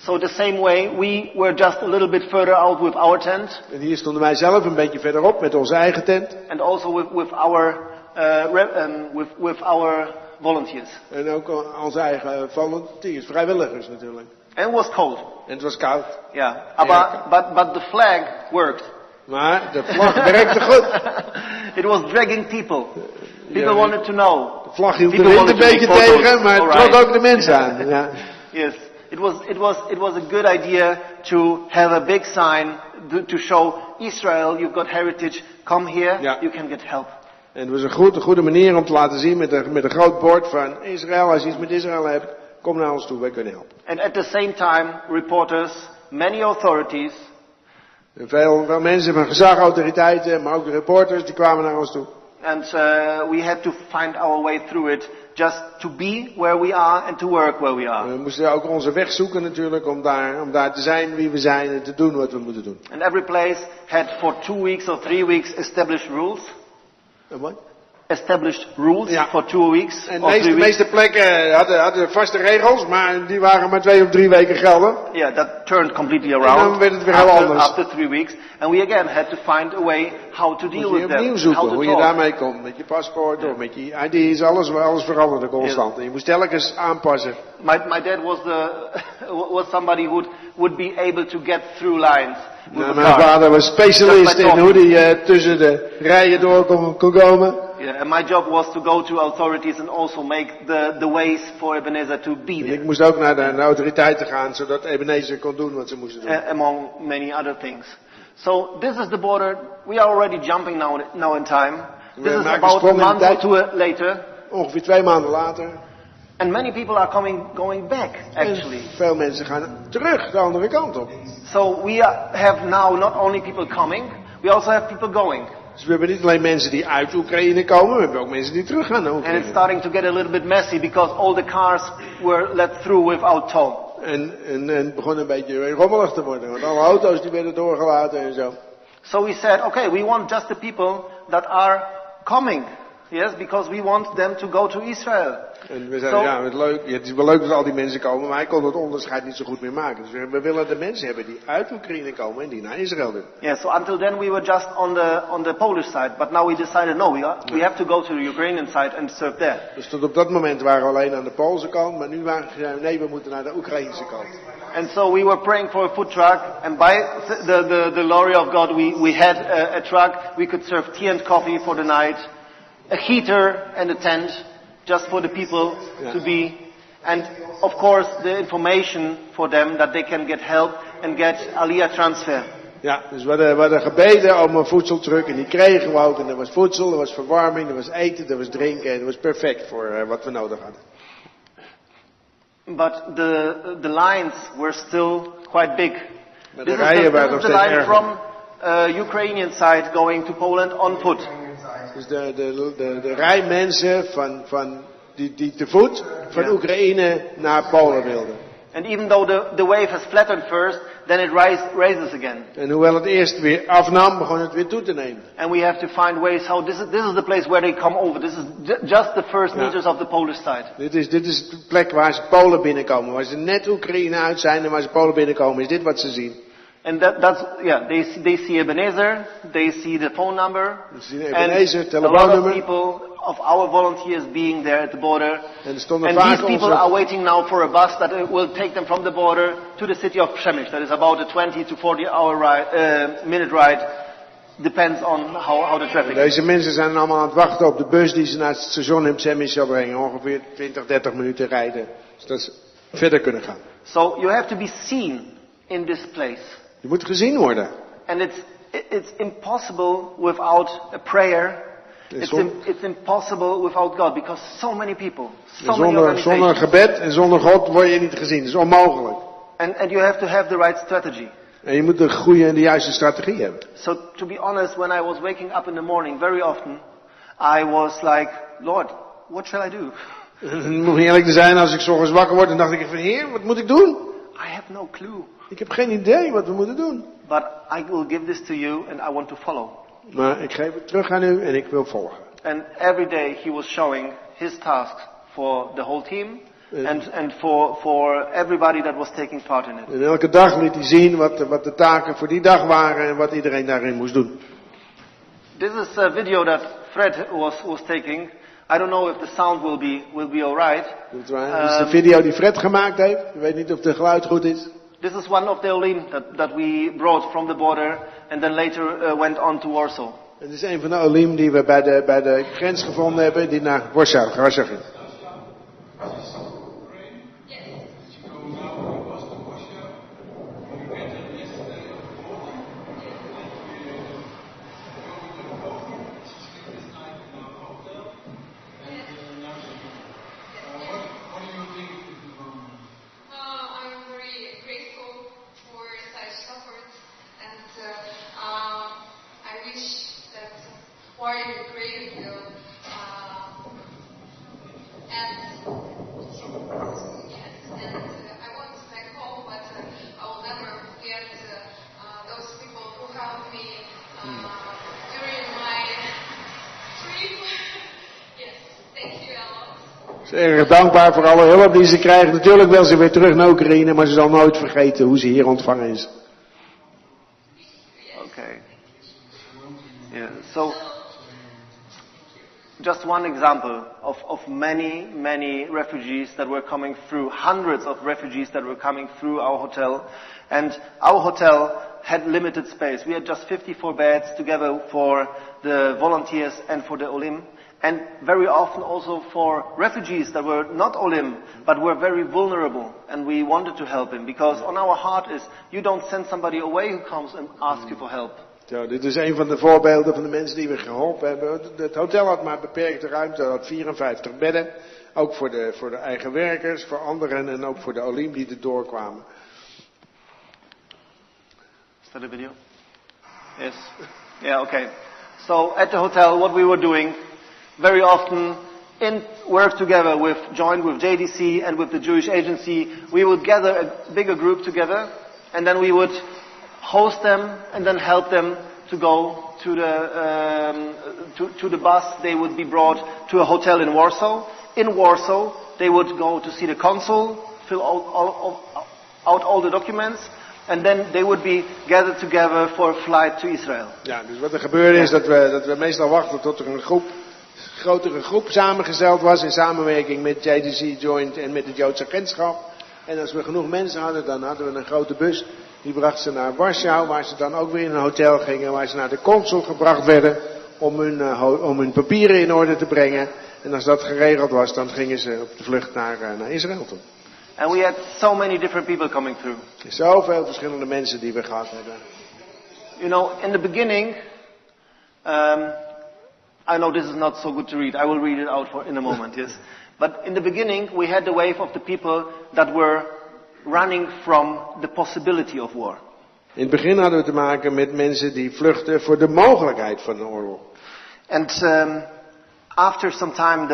So the same way, we were just a little bit further out with our tent. En hier stonden wij zelf een beetje verderop met onze eigen tent. And also with our volunteers. En ook onze eigen volunteers, vrijwilligers natuurlijk. And it was cold. En het was koud. Yeah, but the flag worked. Maar de vlag werkte goed. It was dragging people. People wanted to know. De vlag hield de wind een beetje tegen, maar het trok ook de mensen aan. Ja. Yes. It was a good idea to have a big sign to show Israel, you've got heritage, come here, you can get help. En het was een goede manier om te laten zien met een groot bord van Israël. Als je iets met Israël hebt, kom naar ons toe, wij kunnen helpen. And at the same time, reporters, many authorities, En veel mensen van gezag, autoriteiten, maar ook de reporters, die kwamen naar ons toe. and we had to find our way through it, just to be where we are and to work where we are. We moesten ook onze weg zoeken natuurlijk om daar te zijn wie we zijn en te doen wat we moeten doen. And every place had for 2 weeks or 3 weeks established rules. En wat? Established rules Ja. for 2 weeks En or 3 de weeks. meeste plekken hadden vaste regels, maar die waren maar 2 of 3 weken gelden. Yeah, that turned completely En around dan werd het weer heel anders. after 3 weeks. And we again had to find a way how to deal Moet je with them. opnieuw zoeken How to hoe je talk. daarmee komt. Met je paspoort of met je ID's, alles veranderde constant. En je moest telkens aanpassen. My dad was somebody who would be able to get through lines with Nou, the mijn car. vader was specialist Just by in hoe hij tussen de rijen door kon komen. Yeah, and my job was to go to authorities and also make the ways for Ebenezer to be En there. ik moest ook naar de autoriteiten gaan, zodat Ebenezer kon doen wat ze moesten doen. Among many other things. So this is the border. We are already jumping now in time. This is maken about a sprong in de month or tijd. 2 later. Ongeveer 2 maanden later. And many people are going back, actually. En veel mensen gaan terug de andere kant op. So we have now not only people coming, we also have people going. Dus we hebben niet alleen mensen die uit Oekraïne komen, we hebben ook mensen die terug gaan naar And it's Oekraïne. starting to get a little bit messy because all the cars were let through without toll. En het begon een beetje rommelig te worden, want alle auto's die werden doorgelaten en zo. So we said, okay, we want just the people that are coming. Yes, because we want them to go to Israel. En we zeiden, ja, het is wel leuk dat al die mensen komen, maar hij kon het onderscheid niet zo goed meer maken. Dus we willen de mensen hebben die uit Oekraïne komen en die naar Israël doen. Yeah, so until then we were just on the Polish side, but now we decided no, we have to go to the Ukrainian side and serve there. Dus tot op dat moment waren we alleen aan de Poolse kant, maar nu waren we, nee, we moeten naar de Oekraïnse kant. And so we were praying for a food truck, and by the glory of God, we had a truck. We could serve tea and coffee for the night, a heater and a tent, just for the people to be, and of course the information for them that they can get help and get Aliyah transfer. Ja, dus we hadden gebeden om een voedseltruck en die kregen we ook. En er was voedsel, er was verwarming, er was eten, er was drinken en het was perfect voor wat we nodig hadden. But the lines were still quite big. Maar This de is rijen waren the nog steeds line erg. from Ukrainian side going to Poland on foot. Dus de rij mensen die te voet van Oekraïne naar Polen wilden. And even though the wave has flattened first, then it raises again. En hoewel het eerst weer afnam, begon het weer toe te nemen. And we have to find ways how this is the place where they come over. This is just the first meters of the Polish side. Dit is de plek waar ze Polen binnenkomen. Waar ze net Oekraïne uit zijn en waar ze Polen binnenkomen, is dit wat ze zien. And that's they see Ebenezer, they see the phone number, Ze zien Ebenezer, and a lot of telefoonnummer. people of our volunteers being there at the border. En er stonden And vaak these people are onze... waiting now for a bus that will take them from the border to the city of Przemyśl. That is about a 20 to 40 minute ride. Depends on how the traffic is. Deze mensen zijn allemaal aan het wachten op de bus die ze naar het station in Przemyśl zal brengen. Ongeveer 20, 30 minuten rijden. Zodat ze verder kunnen gaan. So you have to be seen in this place. Je moet gezien worden. And it's impossible without a prayer. It's impossible without God because so many people, so many Zonder organizations. gebed en zonder God word je niet gezien. Dat is onmogelijk. And you have to have the right strategy. En je moet de goede en de juiste strategie hebben. So to be honest, when I was waking up in the morning, very often, I was like, Lord, what shall I do? Om eerlijk te zijn, als ik 's ochtends wakker word, dan dacht ik van Heer, wat moet ik doen? I have no clue. Ik heb geen idee wat we moeten doen. But I will give this to you and I want to follow. Maar ik geef het terug aan u en ik wil volgen. And every day he was showing his tasks for the whole team and for everybody that was taking part in it. En elke dag liet hij zien wat de taken voor die dag waren en wat iedereen daarin moest doen. This is a video that Fred was taking. I don't know if the sound will be alright. Dit is de video die Fred gemaakt heeft. Ik weet niet of de geluid goed is. This is one of the olim that we brought from the border and then later went on to Warsaw. Het is een van de olim die we bij de grens gevonden hebben die naar Warschau ging. Ze is erg dankbaar voor alle hulp die ze krijgt. Natuurlijk wil ze weer terug naar Oekraïne, maar ze zal nooit vergeten hoe ze hier ontvangen is. Okay. Yeah. So, just one example of many refugees that were coming through, hundreds of refugees that were coming through our hotel. And our hotel had limited space. We had just 54 beds together for the volunteers and for the Olim. And very often also for refugees that were not Olim, but were very vulnerable. And we wanted to help them, because on our heart is, you don't send somebody away who comes and asks you for help. Zo, dit is een van de voorbeelden van de mensen die we geholpen hebben. Het hotel had maar beperkte ruimte, had 54 bedden. Ook voor de eigen werkers, voor anderen en ook voor de Olim die erdoor kwamen. Is that a video? Yes. Yeah, okay. So at the hotel, what we were doing, very often work together joined with JDC and with the Jewish agency, we would gather a bigger group together, and then we would host them and then help them to go to the bus. They would be brought to a hotel in Warsaw. In Warsaw, they would go to see the consul, fill out all the documents, and then they would be gathered together for a flight to Israel. Ja, dus wat er gebeurde is dat we meestal wachten tot er een grotere groep samengesteld was in samenwerking met JDC Joint en met het Joodse agentschap. En als we genoeg mensen hadden, dan hadden we een grote bus. Die bracht ze naar Warschau, waar ze dan ook weer in een hotel gingen, waar ze naar de consul gebracht werden om hun papieren in orde te brengen. En als dat geregeld was, dan gingen ze op de vlucht naar Israël toe. And we had so many different people coming through. Zoveel verschillende mensen die we gehad hebben. You know, in the beginning, I know this is not so good to read. I will read it out in a moment, yes. But in the beginning, we had the wave of the people that were running from the possibility of war. In het begin hadden we te maken met mensen die vluchten voor de mogelijkheid van een oorlog. And after some time,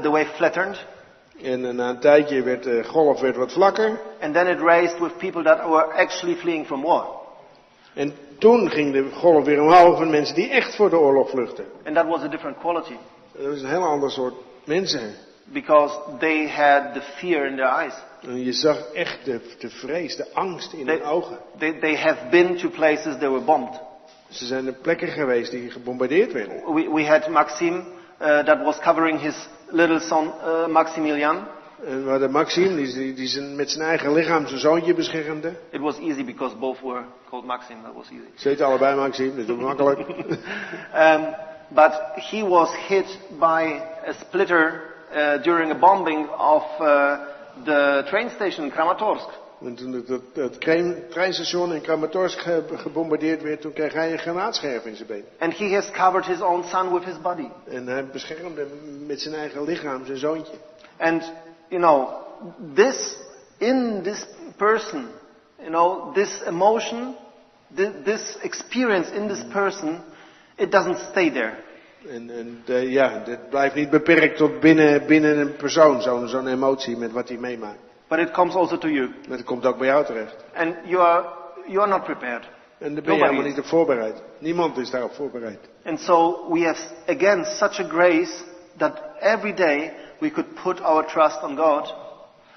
the wave flattened. En na een tijdje werd de golf wat vlakker. And then it raised with people that were actually fleeing from war. En toen ging de golf weer omhoog van mensen die echt voor de oorlog vluchten. And that was a different quality. Dat was een heel ander soort mensen. Because they had the fear in their eyes. En je zag echt de vrees, de angst in hun ogen. They have been to places that were bombed. Ze zijn er plekken geweest die gebombardeerd werden. We had Maxim that was covering his little son Maximilian. En we hadden Maxim die met zijn eigen lichaam zijn zoontje beschermde. It was easy because both were called Maxim. That was easy. Ze heten allebei Maxim, dat is makkelijk. But he was hit by a splitter during a bombing of the train station in Kramatorsk. En toen het treinstation in Kramatorsk gebombardeerd werd, toen kreeg hij een granaatscherf in zijn been. And he has covered his own son with his body. En hij beschermde met zijn eigen lichaam zijn zoontje. And you know, in this person, you know, this emotion, this experience in this person, it doesn't stay there. En dit blijft niet beperkt tot binnen een persoon, zo'n emotie met wat hij meemaakt. But it comes also to you. Maar het komt ook bij jou terecht. And you are not prepared. En daar ben je helemaal niet op voorbereid. Niemand is daarop voorbereid. And so we have again such a grace that every day we could put our trust on God.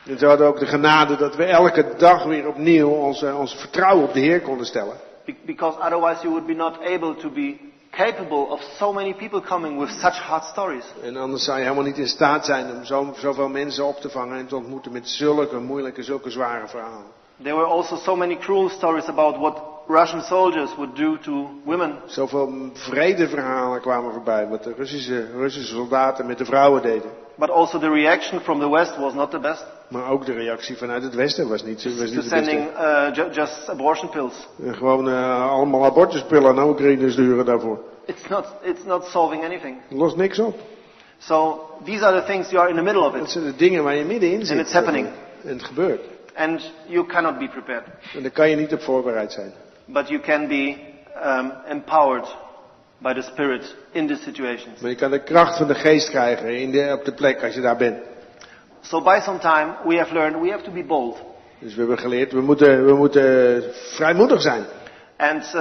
En zo hadden we ook de genade dat we elke dag weer opnieuw ons vertrouwen op de Heer konden stellen. Because otherwise you would be not able to be capable of so many people coming with such hard stories. En anders zou je helemaal niet in staat zijn om zoveel mensen op te vangen en te ontmoeten met zulke moeilijke, zulke zware verhalen. There were also so many cruel stories about what Russian soldiers would do to women. Zoveel vredeverhalen kwamen voorbij, wat de Russische soldaten met de vrouwen deden. But also the reaction from the West was not the best. Maar ook de reactie vanuit het Westen was niet de beste. Sending just abortion pills. En gewoon allemaal abortuspillen naar Oekraïne sturen daarvoor. It's not solving anything. Het lost niks op. So these are the things you are in the middle of it. Dat zijn de dingen waar je middenin zit. And it's happening. En het gebeurt. And you cannot be prepared. En daar kan je niet op voorbereid zijn. But you can be empowered by the Spirit in these situations. Maar je kan de kracht van de geest krijgen op de plek als je daar bent. So by some time we have learned we have to be bold. Dus we hebben geleerd, we moeten vrijmoedig zijn. And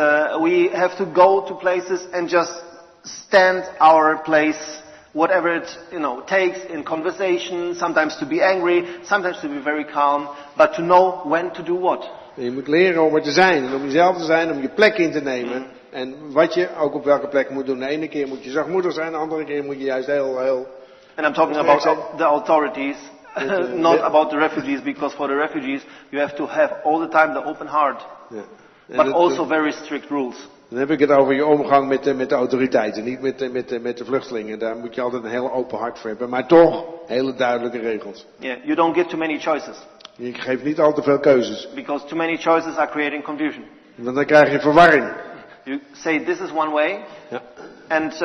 we have to go to places and just stand our place whatever it takes in conversation, sometimes to be angry, sometimes to be very calm, but to know when to do what. En je moet leren om er te zijn en om jezelf te zijn, om je plek in te nemen. En wat je ook op welke plek moet doen. De ene keer moet je zachtmoedig zijn, de andere keer moet je juist heel... And I'm talking about the authorities, not about the refugees, because for the refugees you have to have all the time the open heart. Ja. But also very strict rules. Dan heb ik het over je omgang met de autoriteiten, niet met de vluchtelingen. Daar moet je altijd een heel open hart voor hebben, maar toch hele duidelijke regels. Yeah, you don't give too many choices. Je geeft niet al te veel keuzes. Because too many choices are creating confusion. Want dan krijg je verwarring. You say this is one way, Ja. and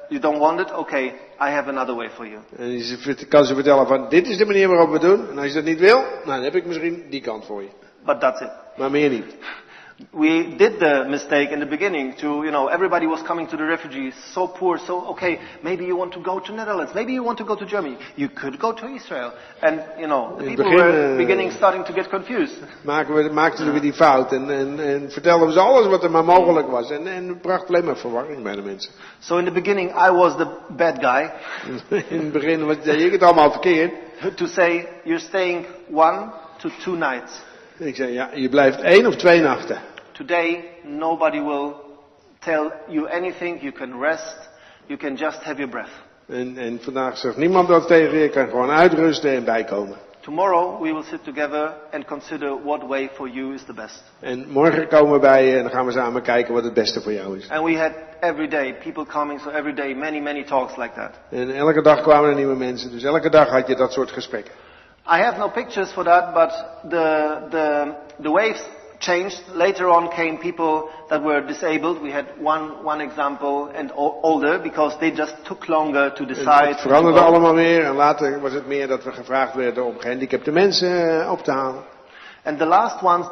you don't want it, okay, I have another way for you. En je kan ze vertellen van dit is de manier waarop we het doen. En als je dat niet wil, nou, dan heb ik misschien die kant voor je. But that's it. Maar meer niet. We did the mistake in the beginning to, everybody was coming to the refugees, so poor, so, okay, maybe you want to go to Netherlands, maybe you want to go to Germany, you could go to Israel. And, the people were beginning starting to get confused. Maakten we die fout en vertelden ze alles wat er maar mogelijk was. En bracht alleen maar verwarring bij de mensen. So in the beginning I was the bad guy. In het begin deed ik het allemaal verkeerd. To say, you're staying 1 to 2 nights. Ik zei, ja, je blijft 1 of 2 nachten. Today, nobody will tell you anything. You can rest. You can just have your breath. En vandaag zegt niemand dat tegen je. Je kan gewoon uitrusten en bijkomen. Tomorrow, we will sit together and consider what way for you is the best. En morgen komen we bij je en dan gaan we samen kijken wat het beste voor jou is. And we had every day people coming, so every day many talks like that. En elke dag kwamen er nieuwe mensen. Dus elke dag had je dat soort gesprekken. I have no pictures for that, but the waves changed. Later on came people that were disabled. We had one example and older because they just took longer to decide. Het veranderde allemaal weer en later was het meer dat we gevraagd werden om gehandicapte mensen op te halen. And the last ones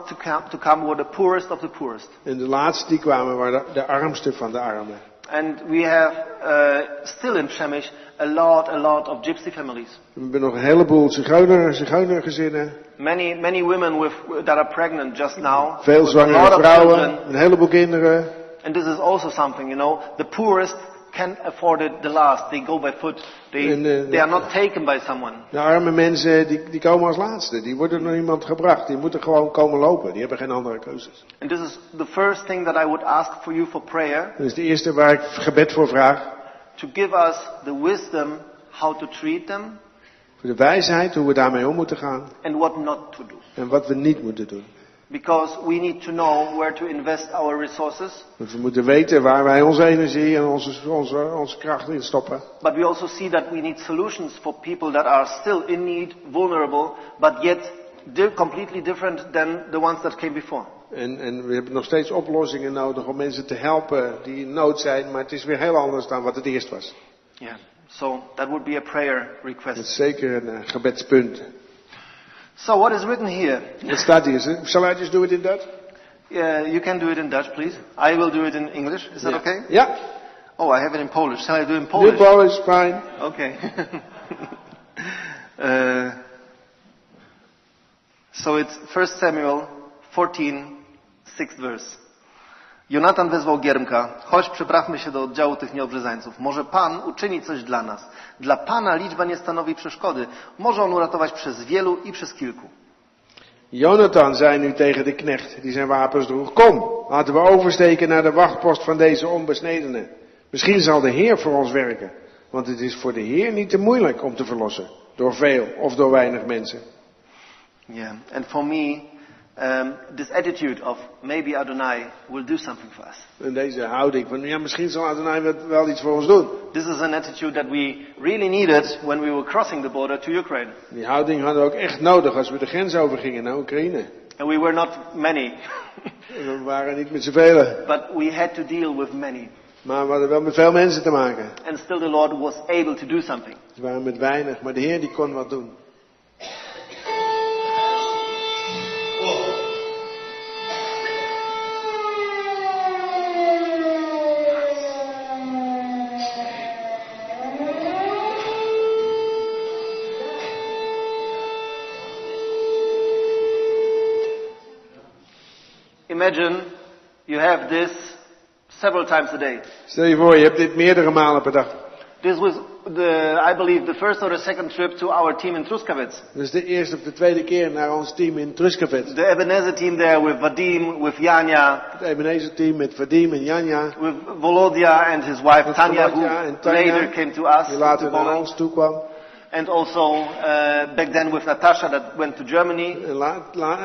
to come were the poorest of the poorest. En de laatste die kwamen waren de armste van de armen. And we have still in Przemyśl a lot of gypsy families. We hebben nog een heleboel zigeunergezinnen. Many women that are pregnant just now. Veel zwangere vrouwen, een heleboel kinderen. And this is also something, the poorest can't afford it the last. They go by foot. They are not taken by someone. De arme mensen die komen als laatste. Die worden door iemand gebracht. Die moeten gewoon komen lopen. Die hebben geen andere keuzes. And this is the first thing that I would ask for you for prayer. Dat is de eerste waar ik gebed voor vraag. To give us the wisdom how to treat them. Voor de wijsheid hoe we daarmee om moeten gaan. And what not to do. En wat we niet moeten doen. Because we need to know where to invest our resources. Want we moeten weten waar wij onze energie en onze kracht in stoppen. But we also see that we need solutions for people that are still in need, vulnerable, but yet they're completely different than the ones that came before. En we hebben nog steeds oplossingen nodig om mensen te helpen die in nood zijn, maar het is weer heel anders dan wat het eerst was. Yeah, so that would be a prayer request. Dat is zeker een gebedspunt. So what is written here? Wat staat hier? Shall I just do it in Dutch? You can do it in Dutch, please. I will do it in English. Is that okay? Ja. Oh, I have it in Polish. Shall I do it in Polish? Do Polish, fine. Okay. So it's 1 Samuel 14, 6th verse. Jonatan wezwał Giermka. Chodź, przeprawmy się do oddziału tych nieobrzezańców. Może Pan uczyni coś dla nas. Dla Pana liczba nie stanowi przeszkody. Może On uratować przez wielu i przez kilku. Jonatan zei nu tegen de knecht die zijn wapens droeg. Kom, laten we oversteken naar de wachtpost van deze onbesnedenen. Misschien zal de Heer voor ons werken. Want het is voor de Heer niet te moeilijk om te verlossen. Door veel of door weinig mensen. Yeah, and for me, this attitude of maybe Adonai will do something for us. En deze houding van ja, misschien zal Adonai wel iets voor ons doen. This is an attitude that we really needed when we were crossing the border to Ukraine. Die houding hadden we ook echt nodig als we de grens overgingen naar Oekraïne. And we were not many. We waren niet met z'n velen. But we had to deal with many. Maar we hadden wel met veel mensen te maken. And still the Lord was able to do something. We waren met weinig, maar de Heer die kon wat doen. Imagine you have this several times a day. Stel je voor, je hebt dit meerdere malen per dag. This was I believe the first or the second trip to our team in Truskavets. Dus de eerste of de tweede keer naar ons team in Truskavets. The Ebenezer team there with Vadim, with Janja. Het Ebenezer team met Vadim en Janja. With Volodya and his wife Tanya, who later came to us. Die later naar ons toe kwam. And also back then with Natasha that went to Germany.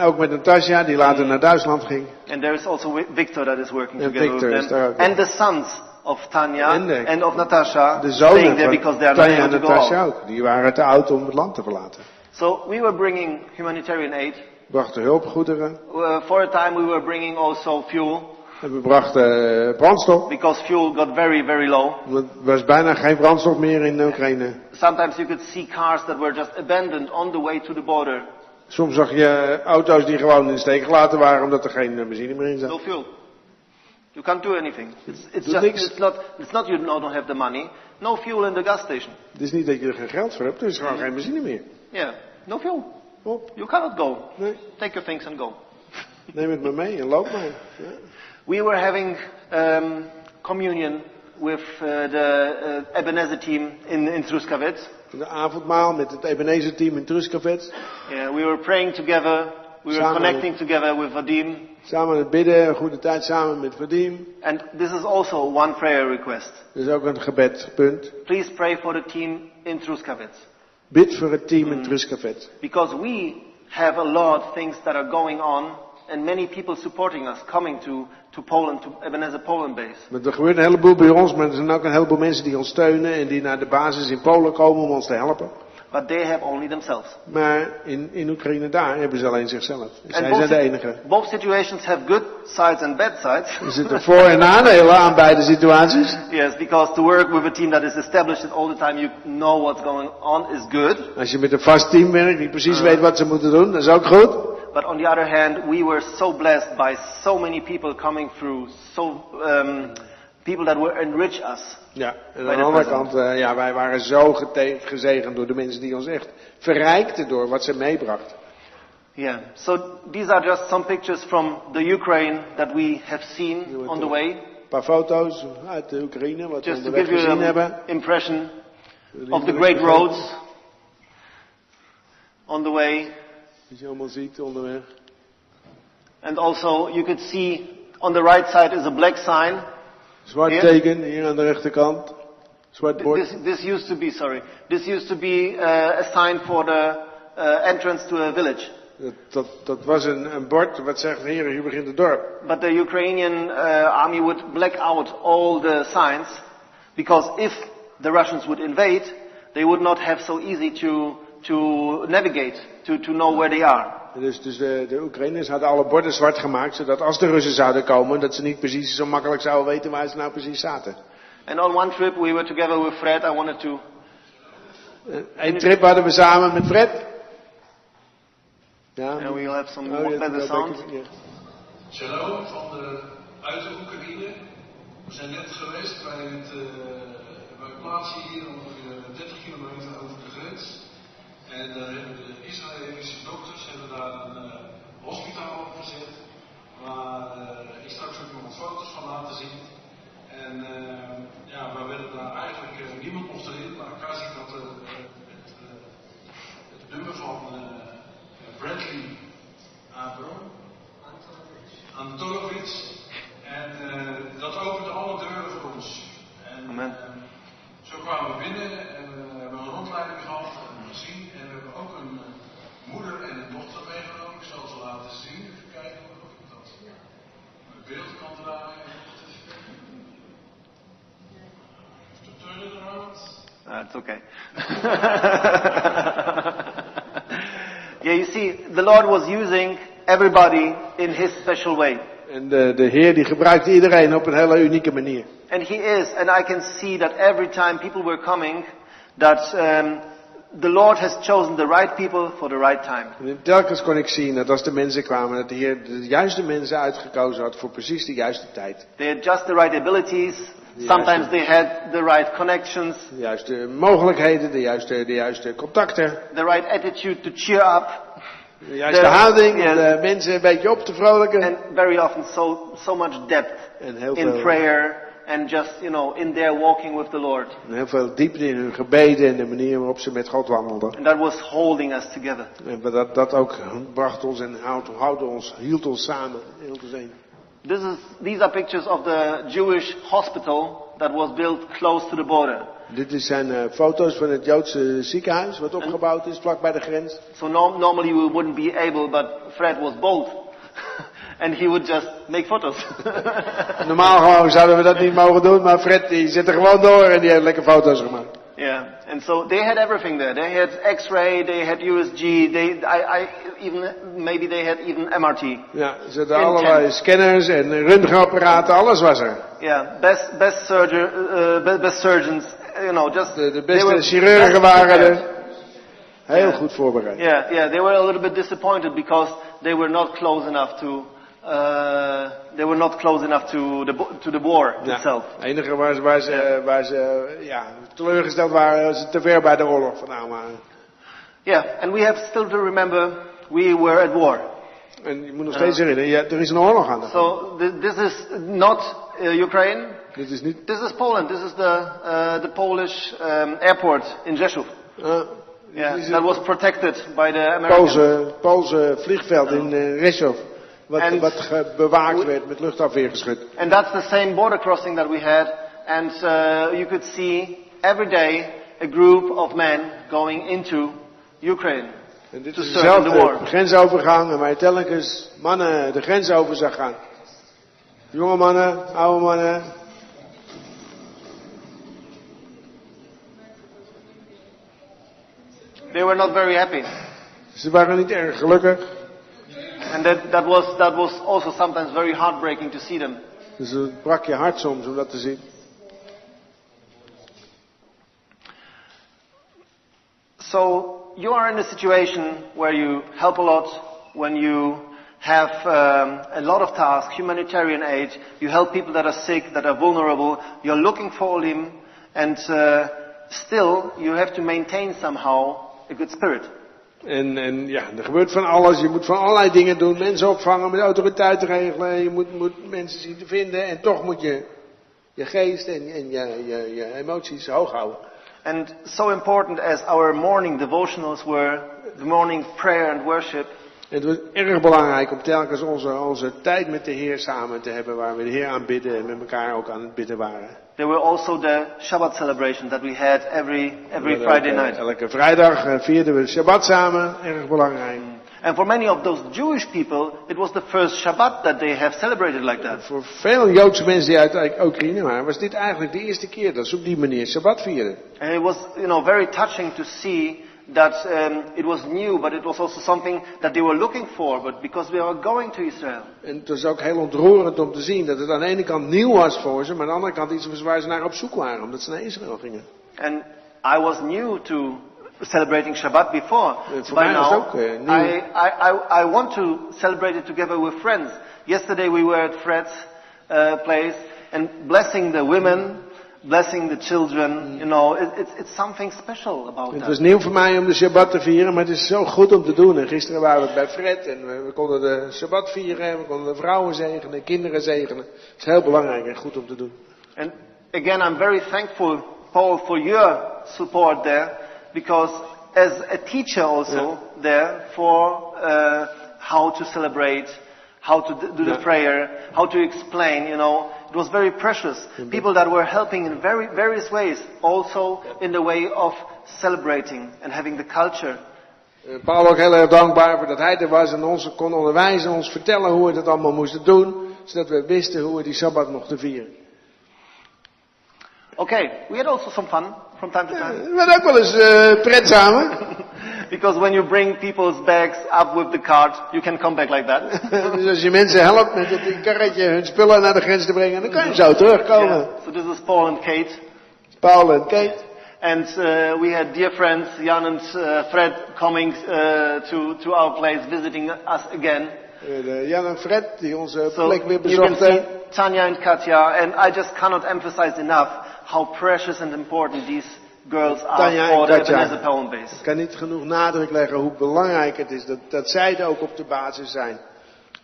Ook met Natasha die later naar Duitsland ging. And there is also Victor that is working en together Victor with them. And the sons of Tanya and of Natasha de zonen there because they are Tanya not en able to Natasha go. ook. Die waren te oud om het land te verlaten. So we were bringing humanitarian aid. We brachten hulpgoederen. For a time we were bringing also fuel. En we brachten brandstof. Because fuel got very, very low. Er was bijna geen brandstof meer in Oekraïne. Sometimes you could see cars that were just abandoned on the way to the border. Soms zag je auto's die gewoon in de steek gelaten waren omdat er geen benzine meer in zat. No fuel. You can't do anything. It's not you don't have the money. No fuel in the gas station. Het is niet dat je er geen geld voor hebt, er is gewoon geen benzine meer. Yeah, no fuel. Op. You cannot go. Nee. Take your things and go. Neem het maar mee en loop maar. Ja. We were having communion with the Ebenezer team in Truskavets. De avondmaal met het Ebenezer team in Truskavets. Yeah, we were praying together. We were connecting together with Vadim. Samen het bidden, een goede tijd samen met Vadim. And this is also one prayer request. Dat is ook een gebedpunt. Please pray for the team in Truskavets. Bid voor het team in Truskavets. Because we have a lot of things that are going on. And many people supporting us, coming to Poland, to Ebenezer Poland base. Maar er gebeurt een heleboel bij ons, maar er zijn ook een heleboel mensen die ons steunen en die naar de basis in Polen komen om ons te helpen. But they have only themselves. Maar in Oekraïne daar hebben ze alleen zichzelf. Zij zijn de enige. Both situations have good sides and bad sides. Er zitten voor- en nadelen aan beide situaties. Yes, because to work with a team that is established all the time, you know what's going on, is good. Als je met een vast team werkt, die precies weet wat ze moeten doen, dat is ook goed. But on the other hand, we were so blessed by so many people coming through, people that will enrich us. Ja, en aan de andere kant, wij waren zo gezegend door de mensen die ons echt verrijkten door wat ze meebrachten. Yeah, so these are just some pictures from the Ukraine that we have seen on the way. Een paar foto's uit de Oekraïne, wat we Just to onderweg give you gezien hebben. an impression of the great roads on the way. Dat je allemaal ziet onderweg. And also you could see on the right side is a black sign. Zwart teken hier aan de rechterkant. Zwart bord. This used to be a sign for the entrance to a village. Dat was een bord wat zegt, hier begint het dorp. But the Ukrainian army would black out all the signs, because if the Russians would invade, they would not have so easy to navigate, to know where they are. Dus de Oekraïners hadden alle borden zwart gemaakt, zodat als de Russen zouden komen, dat ze niet precies zo makkelijk zouden weten waar ze nou precies zaten. And on one trip we were together with Fred. I wanted to. Een trip hadden we samen met Fred. Ja. And we'll have some more better sound. Shalom uit de Oekraïne. We zijn net geweest bij het plaatsje hier ongeveer 30 kilometer over de grens. En daar hebben de Israëlische dokters daar een hospitaal opgezet. Waar ik straks ook nog wat foto's van laten zien. En we willen daar eigenlijk niemand mocht erin, maar Kazik had het nummer van Bradley Antolovic. En dat opende alle deuren voor ons. En zo kwamen we binnen en we hebben een rondleiding gehad en gezien. En we hebben ook een moeder en een dochter meegenomen. Ik zal ze laten zien. Even kijken of ik dat mijn beeld kan draaien. To turn it around. It's okay. Yeah, you see, the Lord was using everybody in His special way. En de Heer die gebruikt iedereen op een hele unieke manier. And He is, and I can see that every time people were coming, that the Lord has chosen the right people for the right time. En telkens kon ik zien dat als de mensen kwamen, dat de Heer de juiste mensen uitgekozen had voor precies de juiste tijd. They had just the right abilities. Sometimes they had the right connections. De juiste mogelijkheden, de juiste contacten. The right attitude to cheer up. De juiste houding om de mensen een beetje op te vrolijken. And very often so much depth en heel in prayer and just, in there walking with the Lord. En heel veel diepte in hun gebeden en de manier waarop ze met God wandelden. And that was holding us together. En dat ook bracht ons en hield ons samen, hield ons één. These are pictures of the Jewish hospital that was built close to the border. Dit zijn foto's van het Joodse ziekenhuis wat opgebouwd is vlak bij de grens. So normally we wouldn't be able, but Fred was bold. And he would just make photos. Normaal gewoon zouden we dat niet mogen doen, maar Fred die zit er gewoon door en die heeft lekker foto's gemaakt. Yeah, and so they had everything there. They had X-ray, they had USG, maybe they had even MRT. Ja, ze hadden allerlei scanners en röntgenapparaten, alles was er. Yeah, best surgeons, just de beste chirurgen waren er. Heel goed voorbereid. Yeah, they were a little bit disappointed because they were not close enough to the war itself. Het enige waar ze teleurgesteld waren, ze te ver bij de oorlog vandaan waren. Yeah, and we have still to remember we were at war. En je moet nog steeds herinneren, er is een oorlog aan de gang. So this is not Ukraine. Dit is niet. This is Poland. This is the Polish airport in Rzeszów. That was protected by the Americans. Poolse vliegveld in Rzeszów. Wat bewaakt werd met luchtafweergeschut. And that's the same border crossing that we had. And you could see every day a group of men going into Ukraine. En dit is dezelfde grensovergang waar je telkens mannen de grens over zag gaan. Jonge mannen, oude mannen. They were not very happy. Ze waren niet erg gelukkig. And that was also sometimes very heartbreaking to see them. Dus het brak je hart soms om dat te zien. So you are in a situation where you help a lot, when you have a lot of tasks, humanitarian aid, you help people that are sick, that are vulnerable, you're looking for them, and still you have to maintain somehow a good spirit. En er gebeurt van alles. Je moet van allerlei dingen doen. Mensen opvangen, met autoriteiten regelen. Je moet mensen zien te vinden. En toch moet je je geest en je emoties hoog houden. And so important as our morning devotionals were, the morning prayer and worship. Het was erg belangrijk om telkens onze tijd met de Heer samen te hebben, waar we de Heer aanbidden en met elkaar ook aan het bidden waren. There were also the Shabbat celebration that we had every Friday night. Elke vrijdag vierden we Shabbat samen, erg belangrijk. And for many of those Jewish people, it was the first Shabbat that they have celebrated like that. Voor veel Joodse mensen die uit Oekraïne waren, was dit eigenlijk de eerste keer dat ze op die manier Shabbat vierden. And it was, very touching to see that it was new, but it was also something that they were looking for, but because we were going to Israel. En het was ook heel ontroerend om te zien dat het aan de ene kant nieuw was voor ze, maar aan de andere kant iets was waar ze naar op zoek waren, omdat ze naar Israël gingen. And I was new to celebrating Shabbat before. By now, I want to celebrate it together with friends. Yesterday we were at Fred's place and blessing the women, blessing the children. It's something special about that. Het was nieuw voor mij om de Shabbat te vieren, maar het is zo goed om te doen. En gisteren waren we bij Fred en we konden de Shabbat vieren en we konden de vrouwen zegenen, kinderen zegenen. Het is heel belangrijk en goed om te doen. And again, I'm very thankful, Paul, for your support there. Because as a teacher also there for how to celebrate, how to do the prayer, how to explain, it was very precious. People that were helping in various ways, also in the way of celebrating and having the culture. Paul ook heel erg dankbaar voor dat hij er was en ons kon onderwijzen, ons vertellen hoe we dat allemaal moesten doen, zodat we wisten hoe we die Sabbat mochten vieren. Okay, we had also some fun from time to time. We hadden ook wel eens pret samen. Because when you bring people's bags up with the cart, you can come back like that. Dus als je mensen helpt met het karretje hun spullen naar de grens te brengen, dan kan je zo terugkomen. Yeah. So this is Paul and Kate. Paul en Kate. And we had dear friends, Jan and Fred, coming to our place, visiting us again. Jan en Fred die onze plek weer bezochten. You can see Tanya and Katja, and I just cannot emphasize enough how precious and important these girls are for the Ebenezer Poem base. Ik kan niet genoeg nadruk leggen hoe belangrijk het is dat zij er ook op de basis zijn.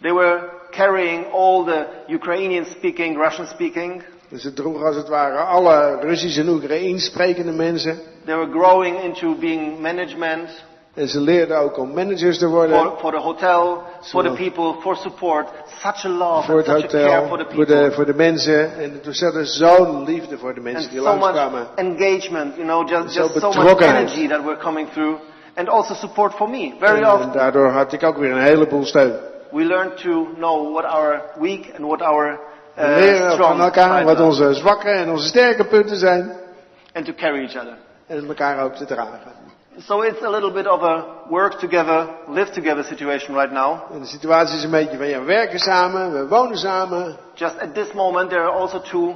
They were carrying all the Ukrainian speaking, Russian speaking. Dus ze droegen als het ware alle Russisch en Oekraïens sprekende mensen. They were growing into being management. En ze leerden ook om managers te worden. For the hotel, for the people, for support. Such a love Voor het and such a care hotel, for the people. voor de mensen. En het was zo'n liefde voor de mensen And die so much langskwamen. engagement, just so much betrokkenheid. energy that were coming through. And also support for me, very En often. daardoor had ik ook weer een heleboel steun. We learned to know what our weak and what our We leren strong van elkaar sides wat are. onze zwakke en onze sterke punten zijn. And to carry each other. En elkaar ook te dragen. So it's a little bit of a work together, live together situation right now. En de situatie is een beetje van, ja, we werken samen, we wonen samen. Just at this moment there are also two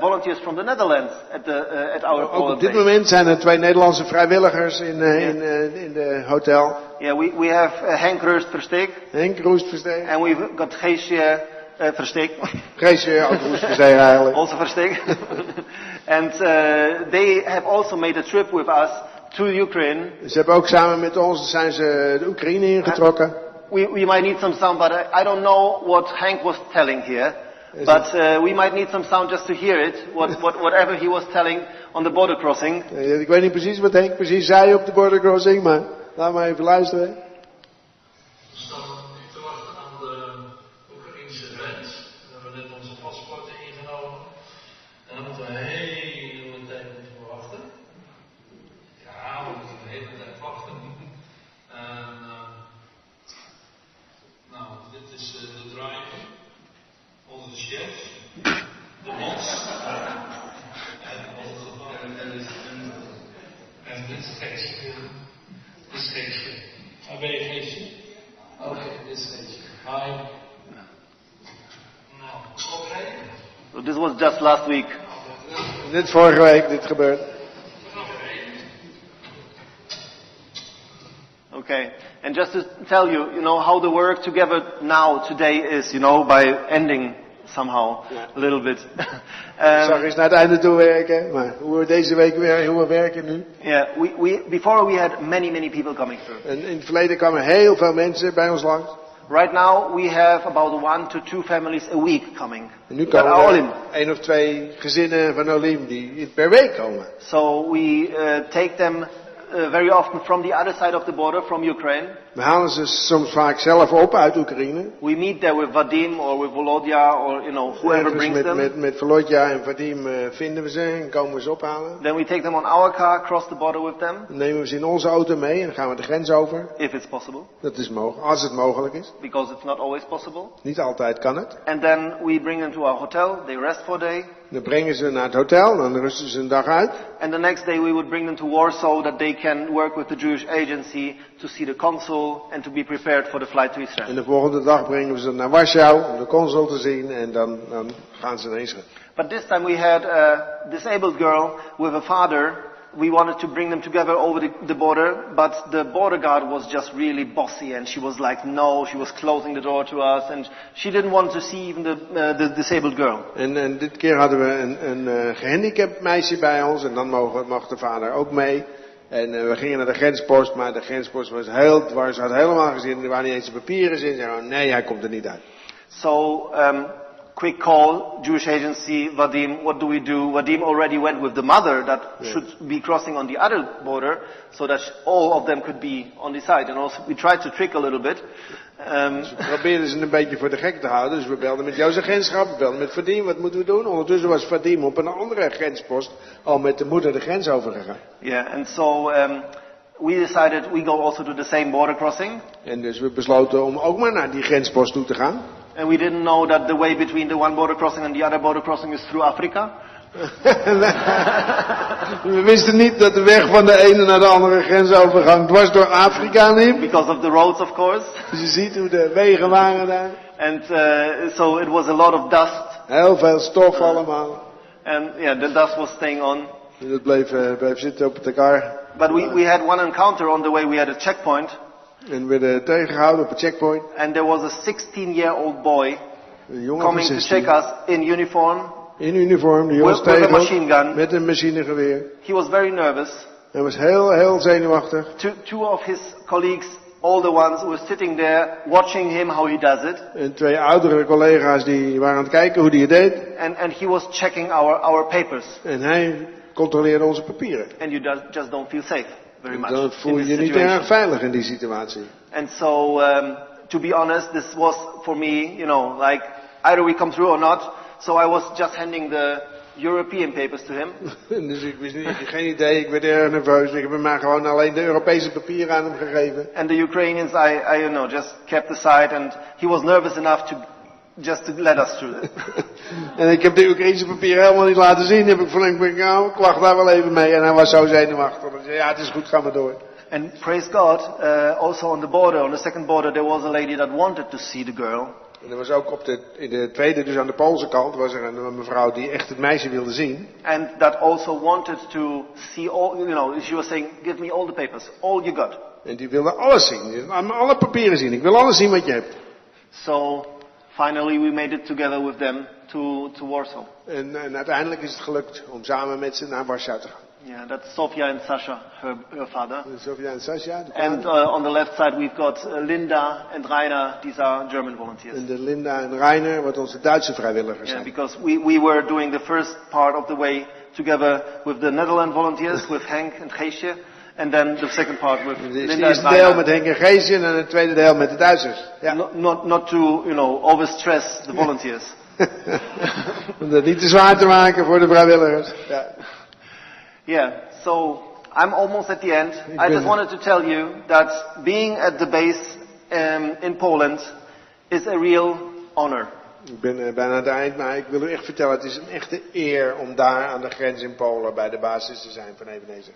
volunteers from the Netherlands at our Ook op polling dit place. moment zijn er 2 Nederlandse vrijwilligers in de hotel. Yeah, we have Henk Rust Versteek Henk Roest Versteeg. and we've got Geesje Versteek. Geesje ook Roest Versteeg eigenlijk. Also Versteek. And they have also made a trip with us to Ukraine. Ze hebben ook samen met ons zijn ze de Oekraïne ingetrokken. We might need some sound, but I don't know what Hank was telling here. But we might need some sound just to hear it, whatever he was telling on the border crossing. Ik weet niet precies wat Henk precies zei op de border crossing, maar laat maar even luisteren. We staan nu te wachten aan de Oekraïnse grens. We hebben net onze paspoorten ingenomen. En dan moeten we een hele tijd wachten. Ja, we moeten een hele tijd wachten. En nou, dit is de driver, onze chef, de mens. En dit is Geesje. Dit is Geesje. Waar ben je, Geesje? Oké, dit is Geesje. Hi. Nou, oké. So this was just last week. Dit vorige week, dit gebeurt. Okay. And just to tell you, how the work together now, today is, by ending somehow a little bit. Ik zag eens naar het einde toe werken, maar hoe we deze week weer, hoe we werken nu. Yeah, before we had many people coming through. En in het verleden kwamen heel veel mensen bij ons langs. Right now we have about 1 to 2 families a week coming. En nu That are komen all er in. 1 of 2 gezinnen van Olim die per week komen. So we take them very often from the other side of the border, from Ukraine. We halen ze soms vaak zelf op uit Oekraïne. We meet there with Vadim or with Volodya or whoever brings them. Met Volodya en Vadim vinden we ze en komen we ze ophalen. Then we take them on our car, cross the border with them. Dan nemen we ze in onze auto mee en dan gaan we de grens over. If it's possible. Dat is mogelijk, als het mogelijk is. Because it's not always possible. Niet altijd kan het. And then we bring them to our hotel. They rest for a day. Dan brengen ze naar het hotel, dan rusten ze een dag uit. And the next day we would bring them to Warsaw that they can work with the Jewish agency to see the consul and to be prepared for the flight to Israel. En de volgende dag brengen we ze naar Warschau om de consul te zien en dan gaan ze naar Israël. But this time we had a disabled girl with a father. We wanted to bring them together over the border, but the border guard was just really bossy and she was like, no, she was closing the door to us and she didn't want to see even the disabled girl. En dit keer hadden we een gehandicapt meisje bij ons en dan mocht de vader ook mee. En we gingen naar de grenspost, maar de grenspost was heel dwars, had helemaal gezien, er waren niet eens de papieren in. Ze zeiden, nee, hij komt er niet uit. So, quick call, Jewish agency, Vadim, what do we do? Vadim already went with the mother that should be crossing on the other border, so that all of them could be on the side. And also, we tried to trick a little bit. Dus we probeerden ze een beetje voor de gek te houden. Dus we belden met Joodse grensschap, we belden met Vadim, wat moeten we doen? Ondertussen was Vadim op een andere grenspost al met de moeder de grens overgegaan. Yeah, and so we decided we go also to the same border crossing. En dus we besloten om ook maar naar die grenspost toe te gaan. And we didn't know that the way between the one border crossing and the other border crossing is through Africa. We wisten niet dat de weg van de ene naar de andere grensovergang dwars door Afrika liep. Because of the roads, of course. Dus je ziet hoe de wegen waren daar. And so it was a lot of dust. Heel veel stof allemaal. And yeah, the dust was staying on. En dat bleef zitten op elkaar. But we had one encounter on the way. We had a checkpoint. En we werden tegengehouden op een checkpoint. And there was a 16-year-old boy Een jongen coming van to 16. check us in uniform. In uniform, die ons With a machine tegen gun. met een machinegeweer. He was very nervous. Hij was heel zenuwachtig. Two of his colleagues older ones were sitting there watching him how he does it. En 2 oudere collega's die waren aan het kijken hoe hij het deed. And he was checking our papers. En hij controleerde onze papieren. And you just don't feel safe very much. Dan voel in je this niet situation. erg veilig in die situatie. And so, to be honest, this was for me, like either we come through or not. So I was just handing the European papers to him. Dus ik wist geen idee, ik werd erg nerveus. Ik heb hem maar gewoon alleen de Europese papieren aan hem gegeven. And the Ukrainians, I just kept aside, and he was nervous enough to let us through that. En ik heb de Oekraïnse papieren helemaal niet laten zien. Heb ik ik wacht daar wel even mee. En hij was zo zenuwachtig. Ik zei, ja, het is goed, ga maar door. And praise God, also on the border, on the second border, there was a lady that wanted to see the girl. En er was ook in de tweede, dus aan de Poolse kant, was er een mevrouw die echt het meisje wilde zien. And that also wanted to see all, she was saying, give me all the papers, all you got. En die wilde alles zien, alle papieren zien. Ik wil alles zien wat je hebt. So, finally we made it together with them to Warsaw. En uiteindelijk is het gelukt om samen met ze naar Warschau te gaan. Yeah, that's Sofia and Sasha, her father. Sofia en Sasha. And on the left side we've got Linda and Rainer, these are German volunteers. En de Linda en Rainer, wat onze Duitse vrijwilligers zijn. Yeah, because we were doing the first part of the way together with the Netherlands volunteers, with Henk and Geesje. And then the second part with Het Linda and eerste deel Rainer. met Henk en Geesje en het tweede deel met de Duitsers. Ja. Not to, overstress the volunteers. Om dat niet te zwaar te maken voor de vrijwilligers. Ja. Yeah, so I'm almost at the end. I just wanted to tell you that being at the base in Poland is a real honor. Ik ben bijna aan het eind, maar ik wil u echt vertellen, het is een echte eer om daar aan de grens in Polen bij de basis te zijn van Ebenezer.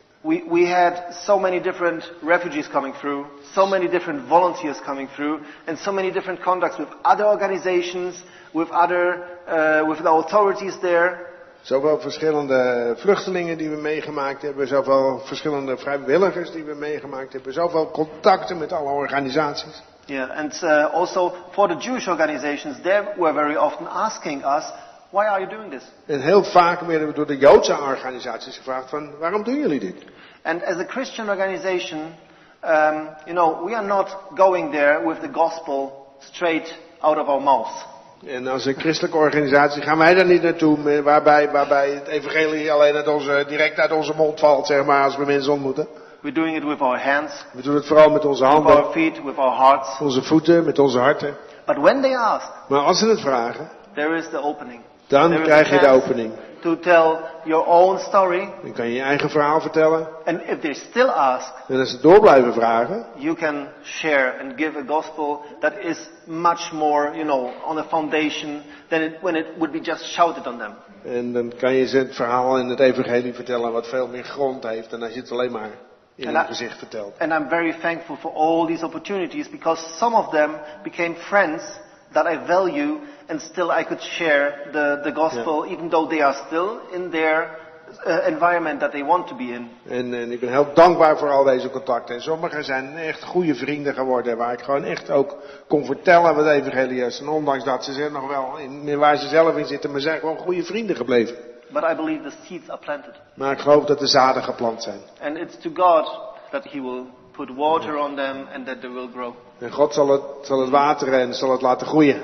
We had so many different refugees coming through, so many different volunteers coming through, and so many different contacts with other organizations, with the authorities there. Zoveel verschillende vluchtelingen die we meegemaakt hebben, zoveel verschillende vrijwilligers die we meegemaakt hebben, zoveel contacten met alle organisaties. Yeah, and also for the Jewish organizations, they were very often asking us, why are you doing this? En heel vaak werden we door de Joodse organisaties gevraagd van, waarom doen jullie dit? And as a Christian organization, we are not going there with the gospel straight out of our mouths. En als een christelijke organisatie gaan wij daar niet naartoe, waarbij het evangelie alleen direct uit onze mond valt, zeg maar, als we mensen ontmoeten. We're doing it with our hands, We doen het vooral met onze with handen, our feet, with our hearts. onze voeten, met onze harten. But when they ask, Maar als ze het vragen, there is the opening. dan There is krijg a je de chance opening. to tell your own story. Dan kan je je eigen verhaal vertellen. And if they still ask, En als ze door blijven vragen, you can share and give a gospel that is much more, on a foundation than when it would be just shouted on them. en dan kan je ze het verhaal en het evangelie vertellen wat veel meer grond heeft dan als je het alleen maar in hun gezicht vertelt. And I'm very thankful for all these opportunities because some of them became friends that I value and still I could share the gospel even though they are still in their environment that they want to be in. En ik ben heel dankbaar voor al deze contacten. En sommigen zijn echt goede vrienden geworden waar ik gewoon echt ook kon vertellen wat evangelie is. En ondanks dat ze nog wel waar ze zelf in zitten, maar zijn gewoon goede vrienden gebleven. But I believe the seeds are planted. Maar ik geloof dat de zaden geplant zijn. And it's to God that He will put water on them and that they will grow. En God zal het wateren en zal het laten groeien.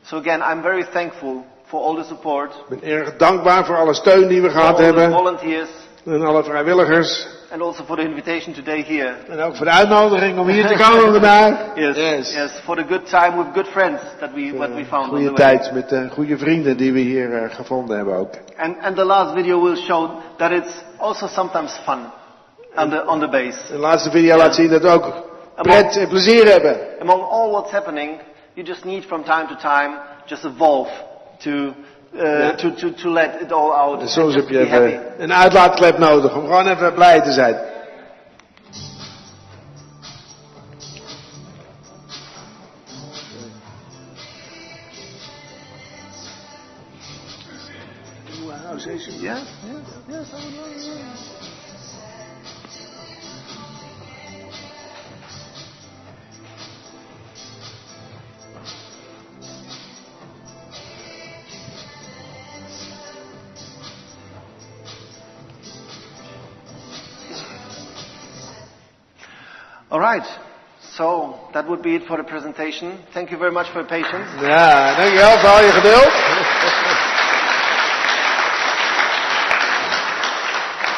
So again, I'm very thankful for all the support. Ik ben erg dankbaar voor alle steun die we For gehad all the hebben. volunteers. En alle vrijwilligers. And also for the invitation today here. En ook voor de uitnodiging om hier te komen vandaag. Yes. For the good time with good friends what we found on Goede the way. tijd met goede vrienden die we hier gevonden hebben ook. And the last video will show that it's also sometimes fun on the base. De laatste video laat zien dat we ook pret en plezier hebben. Among all what's happening, you just need from time to time just evolve to let it all out. En soms and heb just je be happy. even een uitlaatklep nodig om gewoon even blij te zijn. Wow, yes. All right. So, that would be it for the presentation. Thank you very much for your patience. Ja, dankjewel voor al je geduld.